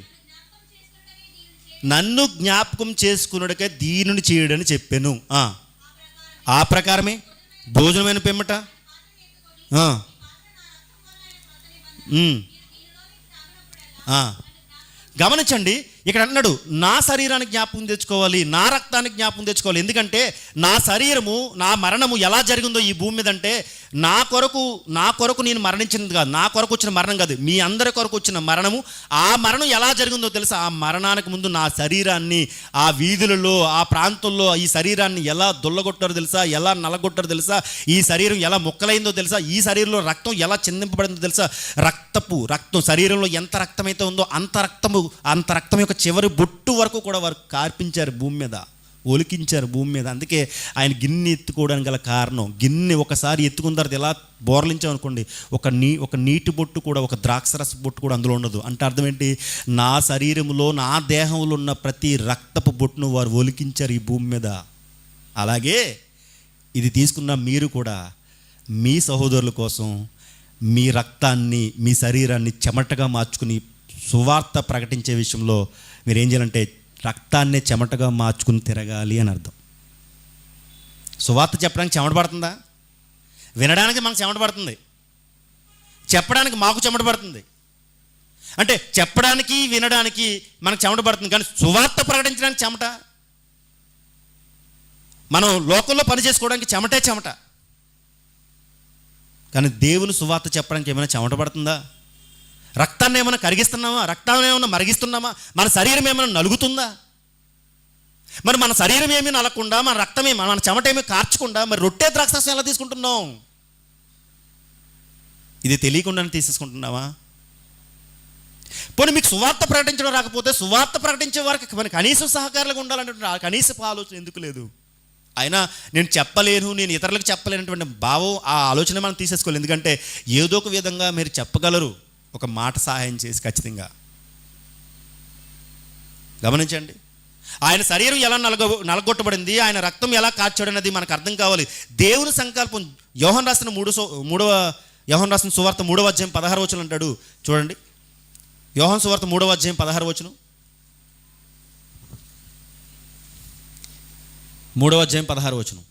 నన్ను జ్ఞాపకం చేసుకున్నట్టుగా దీనిని చేయడని చెప్పాను. ఆ ప్రకారమే భోజనమైన పిమ్మట గమనించండి, ఇక్కడ అన్నాడు నా శరీరానికి జ్ఞాపకం తెచ్చుకోవాలి, నా రక్తానికి జ్ఞాపకం తెచ్చుకోవాలి. ఎందుకంటే నా శరీరము, నా మరణము ఎలా జరిగిందో ఈ భూమి మీద అంటే నా కొరకు నేను మరణించినది కాదు, నా కొరకు వచ్చిన మరణం కాదు, మీ అందరి కొరకు వచ్చిన మరణము. ఆ మరణం ఎలా జరిగిందో తెలుసా? ఆ మరణానికి ముందు నా శరీరాన్ని ఆ వీధులలో, ఆ ప్రాంతంలో ఈ శరీరాన్ని ఎలా దుల్లగొట్టారో తెలుసా? ఎలా నలగొట్టారో తెలుసా? ఈ శరీరం ఎలా ముక్కలైందో తెలుసా? ఈ శరీరంలో రక్తం ఎలా చిందింపబడిందో తెలుసా? రక్తం శరీరంలో ఎంత రక్తం అయితే ఉందో అంత రక్తం యొక్క చివరి బొట్టు వరకు కూడా వారు కార్పించారు భూమి మీద, ఒలికించారు భూమి మీద. అందుకే ఆయన గిన్నె ఎత్తుకోవడానికి గల కారణం, గిన్నె ఒకసారి ఎత్తుకున్న తర్వాత ఎలా బోర్లించామనుకోండి, ఒక నీటి బొట్టు కూడా, ఒక ద్రాక్షరస బొట్టు కూడా అందులో ఉండదు. అంటే అర్థం ఏంటి? నా శరీరంలో, నా దేహంలో ఉన్న ప్రతి రక్తపు బొట్టును వారు ఒలికించారు ఈ భూమి మీద. అలాగే ఇది తీసుకున్న మీరు కూడా మీ సహోదరుల కోసం మీ రక్తాన్ని, మీ శరీరాన్ని చెమటగా మార్చుకుని సువార్త ప్రకటించే విషయంలో మీరు ఏం చేయాలంటే రక్తాన్నే చెమటగా మార్చుకుని తిరగాలి అని అర్థం. సువార్త చెప్పడానికి చెమట పడుతుందా? వినడానికి మనకు చెమట పడుతుంది, చెప్పడానికి మాకు చెమట పడుతుంది. అంటే చెప్పడానికి వినడానికి మనకు చెమట పడుతుంది, కానీ సువార్త ప్రకటించడానికి చెమట. మనం లోకంలో పని చేసుకోవడానికి చెమట. కానీ దేవుని సువార్త చెప్పడానికి ఏమైనా చెమట పడుతుందా? రక్తాన్ని ఏమైనా కరిగిస్తున్నామా? రక్తాన్ని ఏమైనా మరిగిస్తున్నామా? మన శరీరం ఏమైనా నలుగుతుందా? మరి మన శరీరం ఏమీ నలగకుండా, మన రక్తమే, మన చెమట ఏమీ కార్చకుండా మరి రొట్టె ద్రాక్షరసం ఎలా తీసుకుంటున్నాం? ఇది తెలియకుండానే తీసేసుకుంటున్నావా? పోనీ మీకు సువార్త ప్రకటించడం రాకపోతే సువార్త ప్రకటించే వారికి మన కనీసం సహకారులుగా ఉండాలంటే కనీసపు ఆలోచన ఎందుకు లేదు? అయినా నేను చెప్పలేను, నేను ఇతరులకు చెప్పలేనటువంటి భావం, ఆ ఆలోచన మనం తీసేసుకోవాలి. ఎందుకంటే ఏదో ఒక విధంగా మీరు చెప్పగలరు, ఒక మాట సహాయం చేసి ఖచ్చితంగా. గమనించండి, ఆయన శరీరం ఎలా నలగొట్టబడింది, ఆయన రక్తం ఎలా కార్చాడన్నది మనకు అర్థం కావాలి. దేవుని సంకల్పం. యోహాను రాసిన సువార్త 3వ అధ్యాయం 16వ వచనం అంటాడు చూడండి. యోహాను సువార్త 3వ అధ్యాయం 16వ వచనం. 3వ అధ్యాయం 16వ వచనం.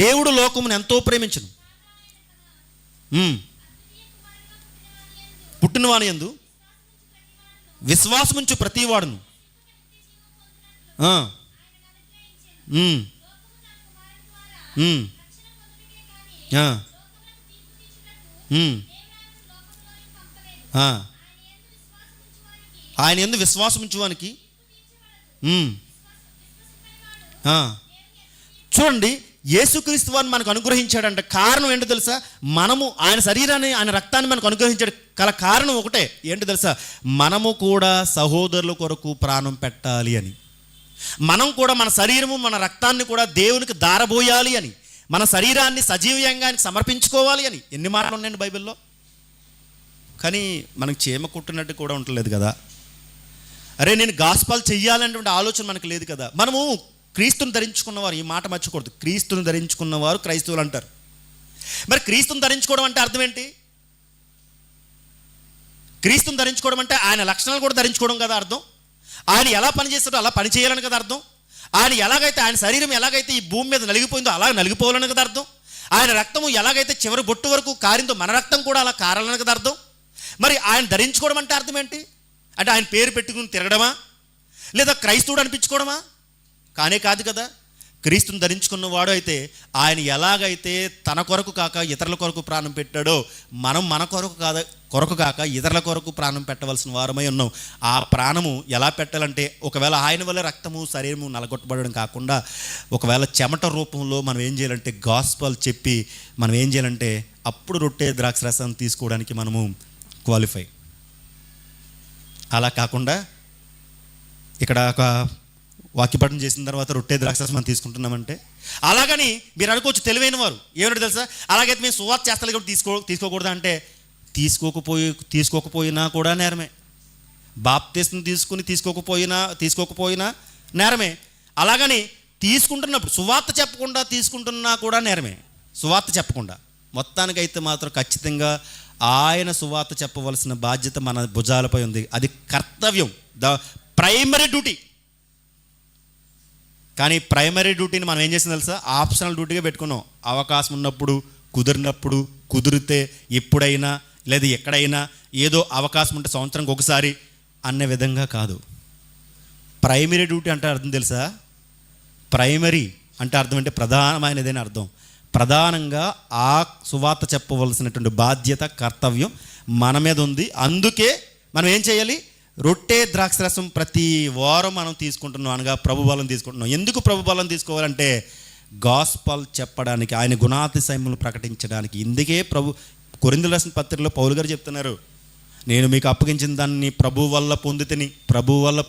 దేవుడు లోకమును ఎంతో ప్రేమించును, పుట్టినవాని యందు విశ్వాసముంచు ప్రతివాడును ఉమ్. ఆ. ఆయన యందు విశ్వాసం ఉంచువానికి చూడండి, యేసుక్రీస్తు వారిని మనకు అనుగ్రహించాడంటే కారణం ఏంటో తెలుసా? మనము ఆయన శరీరాన్ని, ఆయన రక్తాన్ని మనకు అనుగ్రహించాడు గల కారణం ఒకటే, ఏంటో తెలుసా? మనము కూడా సహోదరుల కొరకు ప్రాణం పెట్టాలి అని. మనం కూడా మన శరీరము, మన రక్తాన్ని కూడా దేవునికి దారబోయాలి అని, మన శరీరాన్ని సజీవంగా ఆయనకి సమర్పించుకోవాలి అని. ఎన్ని మాటలు ఉన్నాయండి బైబిల్లో? కానీ మనకు చీమ కుట్టినట్టు కూడా ఉండలేదు కదా. అరే నేను గాస్పాల్ చెయ్యాలనేటువంటి ఆలోచన మనకు లేదు కదా. మనము క్రీస్తుని ధరించుకున్నవారు, ఈ మాట మర్చిపోకూడదు, క్రీస్తుని ధరించుకున్నవారు క్రైస్తవులు అంటారు. మరి క్రీస్తుని ధరించుకోవడం అంటే అర్థం ఏంటి? క్రీస్తుని ధరించుకోవడం అంటే ఆయన లక్షణాలు కూడా ధరించుకోవడం కదా అర్థం. ఆయన ఎలా పనిచేస్తాడో అలా పని చేయాలని కదా అర్థం. ఆయన ఎలాగైతే, ఆయన శరీరం ఎలాగైతే ఈ భూమి మీద నలిగిపోయిందో అలా నలిగిపోవాలని కదా అర్థం. ఆయన రక్తము ఎలాగైతే చివరి బొట్టు వరకు కారిందో మన రక్తం కూడా అలా కారాలని కదా అర్థం. మరి ఆయన ధరించుకోవడం అంటే అర్థం ఏంటి? అంటే ఆయన పేరు పెట్టుకుని తిరగడమా, లేదా క్రైస్తవుడు అనిపించుకోవడమా? కానే కాదు కదా. క్రీస్తుని ధరించుకున్నవాడు అయితే ఆయన ఎలాగైతే తన కొరకు కాక ఇతరుల కొరకు ప్రాణం పెట్టాడో మనం మన కొరకు కాక ఇతరుల కొరకు ప్రాణం పెట్టవలసిన వారమై ఉన్నాం. ఆ ప్రాణము ఎలా పెట్టాలంటే, ఒకవేళ ఆయన వల్ల రక్తము శరీరము నలగొట్టబడడం కాకుండా ఒకవేళ చెమట రూపంలో మనం ఏం చేయాలంటే గాస్పల్ చెప్పి మనం ఏం చేయాలంటే అప్పుడు రొట్టె ద్రాక్ష రసం తీసుకోవడానికి మనము క్వాలిఫై. అలా కాకుండా ఇక్కడ ఒక వాక్యపఠనం చేసిన తర్వాత రొట్టె ద్రాక్షరసం మనం తీసుకుంటున్నామంటే, అలాగని మీరు అనుకోవచ్చు తెలివైన వారు ఏమంటే తెలుసా, అలాగైతే మేము సువార్త చేస్తాలు కూడా తీసుకోకూడదా అంటే, తీసుకోకపోయినా కూడా నేరమే. బాప్తిస్మం తీసుకోకపోయినా నేరమే. అలాగని తీసుకుంటున్నప్పుడు సువార్త చెప్పకుండా తీసుకుంటున్నా కూడా నేరమే. సువార్త చెప్పకుండా మొత్తానికైతే మాత్రం ఖచ్చితంగా ఆయన సువార్త చెప్పవలసిన బాధ్యత మన భుజాలపై ఉంది. అది కర్తవ్యం, ద ప్రైమరీ డ్యూటీ. కానీ ప్రైమరీ డ్యూటీని మనం ఏం చేసింది తెలుసా? ఆప్షనల్ డ్యూటీగా పెట్టుకున్నాం. అవకాశం ఉన్నప్పుడు, కుదిరినప్పుడు, కుదిరితే ఎప్పుడైనా, లేదా ఎక్కడైనా ఏదో అవకాశం ఉంటే సంవత్సరంకి ఒకసారి అనే విధంగా కాదు. ప్రైమరీ డ్యూటీ అంటే అర్థం తెలుసా? ప్రైమరీ అంటే అర్థం అంటే ప్రధానమైనదని అర్థం. ప్రధానంగా ఆ సువార్త చెప్పవలసినటువంటి బాధ్యత, కర్తవ్యం మన మీద ఉంది. అందుకే మనం ఏం చేయాలి? రొట్టె ద్రాక్షరసం ప్రతి వారం మనం తీసుకుంటున్నాం, అనగా ప్రభుబలం తీసుకుంటున్నాం. ఎందుకు ప్రభుబలం తీసుకోవాలంటే గాస్పల్ చెప్పడానికి, ఆయన గుణాతిశయములు ప్రకటించడానికి. ఇందుకే కొరింథీయులకు రాసిన పత్రికలో పౌలు గారు చెప్తున్నారు, నేను మీకు అప్పగించిన దాన్ని ప్రభు వల్ల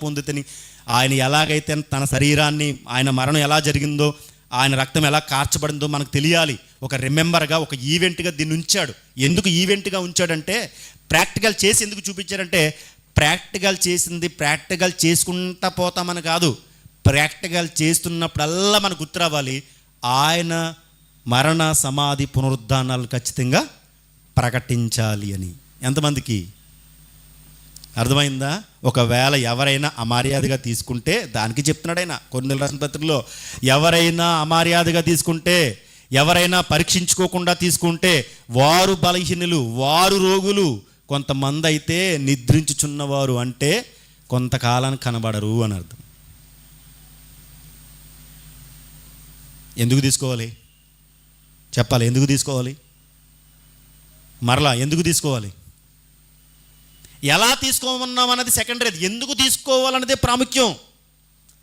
పొందుతని. ఆయన ఎలాగైతే తన శరీరాన్ని, ఆయన మరణం ఎలా జరిగిందో, ఆయన రక్తం ఎలా కార్చబడిందో మనకు తెలియాలి. ఒక రిమెంబర్గా, ఒక ఈవెంట్గా దీన్ని ఉంచాడు. ఎందుకు ఈవెంట్గా ఉంచాడంటే, ప్రాక్టికల్ చేసి ఎందుకు చూపించాడంటే, ప్రాక్టికల్ చేసింది ప్రాక్టికల్ చేసుకుంటా పోతామని కాదు, ప్రాక్టికల్ చేస్తున్నప్పుడల్లా మనకు గుర్తు రావాలి, ఆయన మరణ సమాధి పునరుద్ధానాలు ఖచ్చితంగా ప్రకటించాలి అని. ఎంతమందికి అర్థమైందా? ఒకవేళ ఎవరైనా అమర్యాదగా తీసుకుంటే, దానికి చెప్తున్నాడు ఆయన కొరింథీయులకు రాసిన పత్రికలో, ఎవరైనా అమర్యాదగా తీసుకుంటే, ఎవరైనా పరీక్షించుకోకుండా తీసుకుంటే వారు బలహీనులు, వారు రోగులు, కొంతమంది అయితే నిద్రించుచున్నవారు, అంటే కొంతకాలానికి కనబడరు అని అర్థం. ఎందుకు తీసుకోవాలి? చెప్పాలి. ఎందుకు తీసుకోవాలి? మరలా ఎందుకు తీసుకోవాలి? ఎలా తీసుకోమన్నాం అన్నది సెకండరీ. ఎందుకు తీసుకోవాలన్నదే ప్రాముఖ్యం.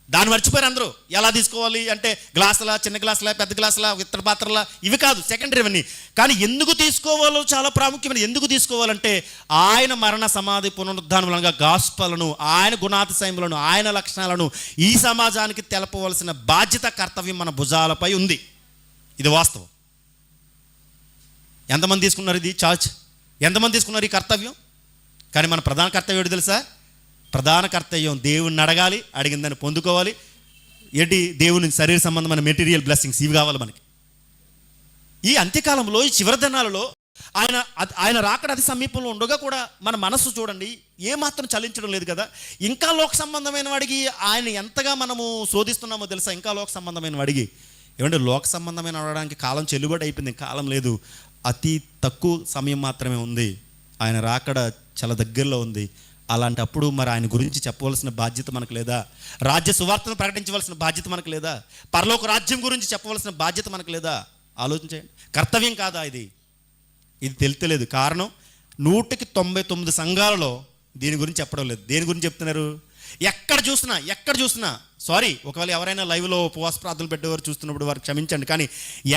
దాన్ని మర్చిపోయారు అందరూ. ఎలా తీసుకోవాలి అంటే గ్లాసులా, చిన్న గ్లాసులా, పెద్ద గ్లాసులా, ఇతర పాత్రలా, ఇవి కాదు సెకండరీ ఇవన్నీ. కానీ ఎందుకు తీసుకోవాలో చాలా ప్రాముఖ్యమైన. ఎందుకు తీసుకోవాలంటే ఆయన మరణ సమాధి పునరుద్ధానములంగా గాస్పలను, ఆయన గుణాతిశయములను, ఆయన లక్షణాలను ఈ సమాజానికి తెలపవలసిన బాధ్యత, కర్తవ్యం మన భుజాలపై ఉంది. ఇది వాస్తవం. ఎంతమంది తీసుకున్నారు ఇది చార్జ్? ఎంతమంది తీసుకున్నారు ఈ కర్తవ్యం? కానీ మన ప్రధాన కర్తవ్యం ఏంటి తెలుసా? ప్రధాన కర్తవ్యం దేవుణ్ణి అడగాలి, అడిగిందని పొందుకోవాలి. ఏంటి? దేవుని శరీర సంబంధమైన మెటీరియల్ బ్లెస్సింగ్స్ ఇవి కావాలి మనకి. ఈ అంత్యకాలంలో, ఈ చివరి దినాలలో ఆయన రాకడ అతి సమీపంలో ఉండగా కూడా మన మనస్సు చూడండి ఏమాత్రం చలించడం లేదు కదా. ఇంకా లోక సంబంధమైన వాడికి ఆయన ఎంతగా మనము శోధిస్తున్నామో తెలుసా? ఇంకా లోక సంబంధమైన వాడికి ఏమంటే లోక సంబంధమైన అడగడానికి కాలం చెల్లుబాటు అయిపోయింది, కాలం లేదు. అతి తక్కువ సమయం మాత్రమే ఉంది. ఆయన రాకడ చాలా దగ్గరలో ఉంది. అలాంటప్పుడు మరి ఆయన గురించి చెప్పవలసిన బాధ్యత మనకు లేదా? రాజ్య సువార్తను ప్రకటించవలసిన బాధ్యత మనకు లేదా? పరలోక రాజ్యం గురించి చెప్పవలసిన బాధ్యత మనకు లేదా? ఆలోచించండి. కర్తవ్యం కాదా ఇది? ఇది తెలుస్తలేదు. కారణం 199 సంఘాలలో దీని గురించి చెప్పడం లేదు. దేని గురించి చెప్తున్నారు? ఎక్కడ చూసినా సారీ, ఒకవేళ ఎవరైనా లైవ్లో ఉపవాస ప్రార్థనలు పెట్టేవారు చూస్తున్నప్పుడు వారికి క్షమించండి, కానీ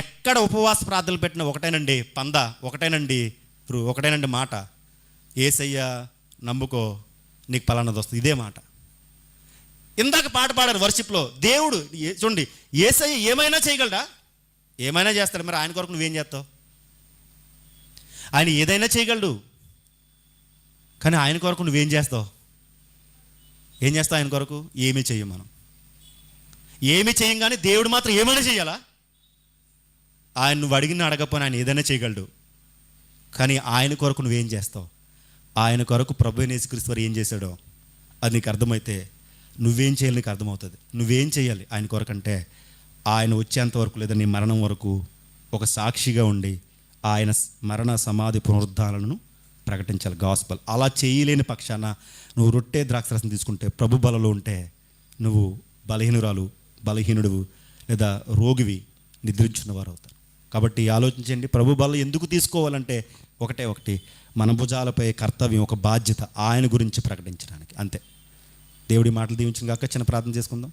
ఎక్కడ ఉపవాస ప్రార్థనలు పెట్టినా ఒకటేనండి ఒకటేనండి మాట, యేసయ్య నమ్ముకో నీకు పలానాది వస్తుంది. ఇదే మాట. ఇందాక పాట పాడారు వర్షిప్లో, దేవుడు చూడండి, యేసయ్య ఏమైనా చేయగలడా? ఏమైనా చేస్తాడు. మరి ఆయన కొరకు నువ్వేం చేస్తావు? ఆయన ఏదైనా చేయగలడు, కానీ ఆయన కొరకు నువ్వేం చేస్తావు? ఏం చేస్తావు ఆయన కొరకు? ఏమీ చెయ్యం. మనం ఏమీ చెయ్యం, కానీ దేవుడు మాత్రం ఏమైనా చేయాలా? ఆయన నువ్వు అడిగిన అడగపోయినా ఆయన ఏదైనా చేయగలడు, కానీ ఆయన కొరకు నువ్వేం చేస్తావు? ఆయన కొరకు ప్రభువైన యేసుక్రీస్తు వారు ఏం చేశాడో అది నీకు అర్థమైతే నువ్వేం చేయాలి నీకు అర్థమవుతుంది. నువ్వేం చేయాలి ఆయన కొరకంటే, ఆయన వచ్చేంత వరకు లేదా నీ మరణం వరకు ఒక సాక్షిగా ఉండి ఆయన మరణ సమాధి పునరుద్ధారణను ప్రకటించాలి, గాస్పల్. అలా చేయలేని పక్షాన నువ్వు రొట్టె ద్రాక్షరసం తీసుకుంటే, ప్రభు బలలో ఉంటే నువ్వు బలహీనుడు లేదా రోగివి, నిద్రించున్న వారు అవుతారు. కాబట్టి ఆలోచించండి, ప్రభు బల ఎందుకు తీసుకోవాలంటే ఒకటి మన భుజాలపై కర్తవ్యం, ఒక బాధ్యత ఆయన గురించి ప్రకటించడానికి, అంతే. దేవుడి మాటలు దీవించిన కాక చిన్న ప్రార్థన చేసుకుందాం.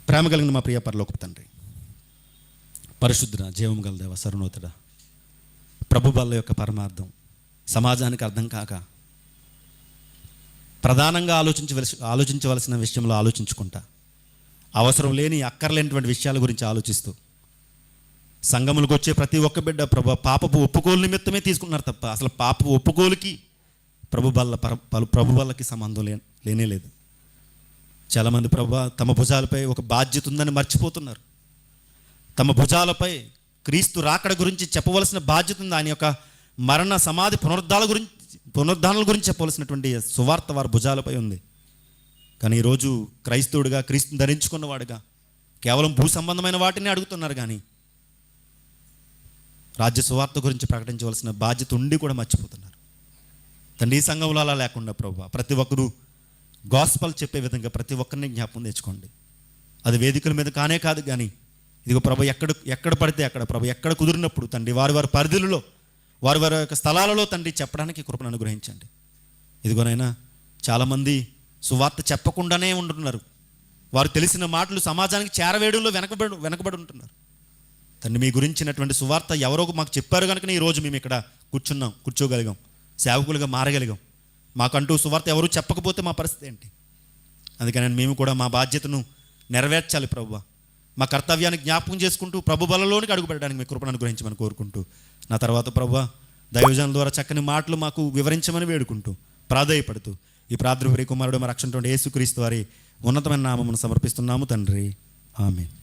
ప్రేమ కలిగిన మా ప్రియ పరలోకపు తండ్రి, పరిశుద్ధుడ, జీవం గల దేవ, సర్వోన్నతుడ, ప్రభు బల్ల యొక్క పరమార్థం సమాజానికి అర్థం కాక ప్రధానంగా ఆలోచించవలసిన విషయంలో ఆలోచించుకుంటా, అవసరం లేని అక్కర్లేనటువంటి విషయాల గురించి ఆలోచిస్తూ సంఘములకు వచ్చే ప్రతి ఒక్క బిడ్డ పాపపు ఒప్పుకోలు నిమిత్తమే తీసుకున్నారు తప్ప అసలు పాపపు ఒప్పుకోలుకి ప్రభు బల్లకి సంబంధం లేనేలేదు. చాలామంది తమ భుజాలపై ఒక బాధ్యత ఉందని మర్చిపోతున్నారు. తమ భుజాలపై క్రీస్తు రాకడ గురించి చెప్పవలసిన బాధ్యత ఉంది. ఆయన యొక్క మరణ సమాధి పునరుద్ధానాల గురించి చెప్పవలసినటువంటి సువార్త వారి భుజాలపై ఉంది. కానీ ఈరోజు క్రైస్తవుడిగా, క్రీస్తుని ధరించుకున్నవాడుగా కేవలం భూ సంబంధమైన వాటిని అడుగుతున్నారు, కానీ రాజ్య సువార్త గురించి ప్రకటించవలసిన బాధ్యత ఉండి కూడా మర్చిపోతున్నారు. తండ్రి, ఈ సంఘంలో అలా లేకుండా ప్రభు ప్రతి ఒక్కరూ గాస్పల్ చెప్పే విధంగా ప్రతి ఒక్కరిని జ్ఞాపకం తెచ్చుకోండి. అది వేదికల మీద కాదు, కానీ ఇదిగో ప్రభు ఎక్కడ పడితే అక్కడ ప్రభు ఎక్కడ కుదిరినప్పుడు తండ్రి వారి పరిధులలో వారి యొక్క స్థలాలలో తండ్రి చెప్పడానికి కృపను అనుగ్రహించండి. ఇదిగోనైనా చాలామంది సువార్త చెప్పకుండానే ఉంటున్నారు. వారు తెలిసిన మాటలు సమాజానికి చేరవేయడంలో వెనకబడి ఉంటున్నారు. తండ్రి, మీ గురించినటువంటి సువార్త ఎవరో మాకు చెప్పారు కనుక ఈరోజు మేము ఇక్కడ కూర్చోగలిగాం, సేవకులుగా మారగలిగాం. మాకంటూ సువార్త ఎవరు చెప్పకపోతే మా పరిస్థితి ఏంటి? అందుకని మేము కూడా మా బాధ్యతను నెరవేర్చాలి ప్రభువా. మా కర్తవ్యాన్ని జ్ఞాపకం చేసుకుంటూ ప్రభు బలలోనికి అడుగుపెట్టడానికి మీ కృపను అనుగ్రహించమని కోరుకుంటూ, నా తర్వాత ప్రభువా దైవజనం ద్వారా చక్కని మాటలు మాకు వివరించమని వేడుకుంటూ, ప్రాధేయపడుతూ ఈ ప్రార్థన కుమారుడు మా రక్షణ యేసుక్రీస్తు వారి ఉన్నతమైన నామమును సమర్పిస్తున్నాము తండ్రి. ఆమేన్.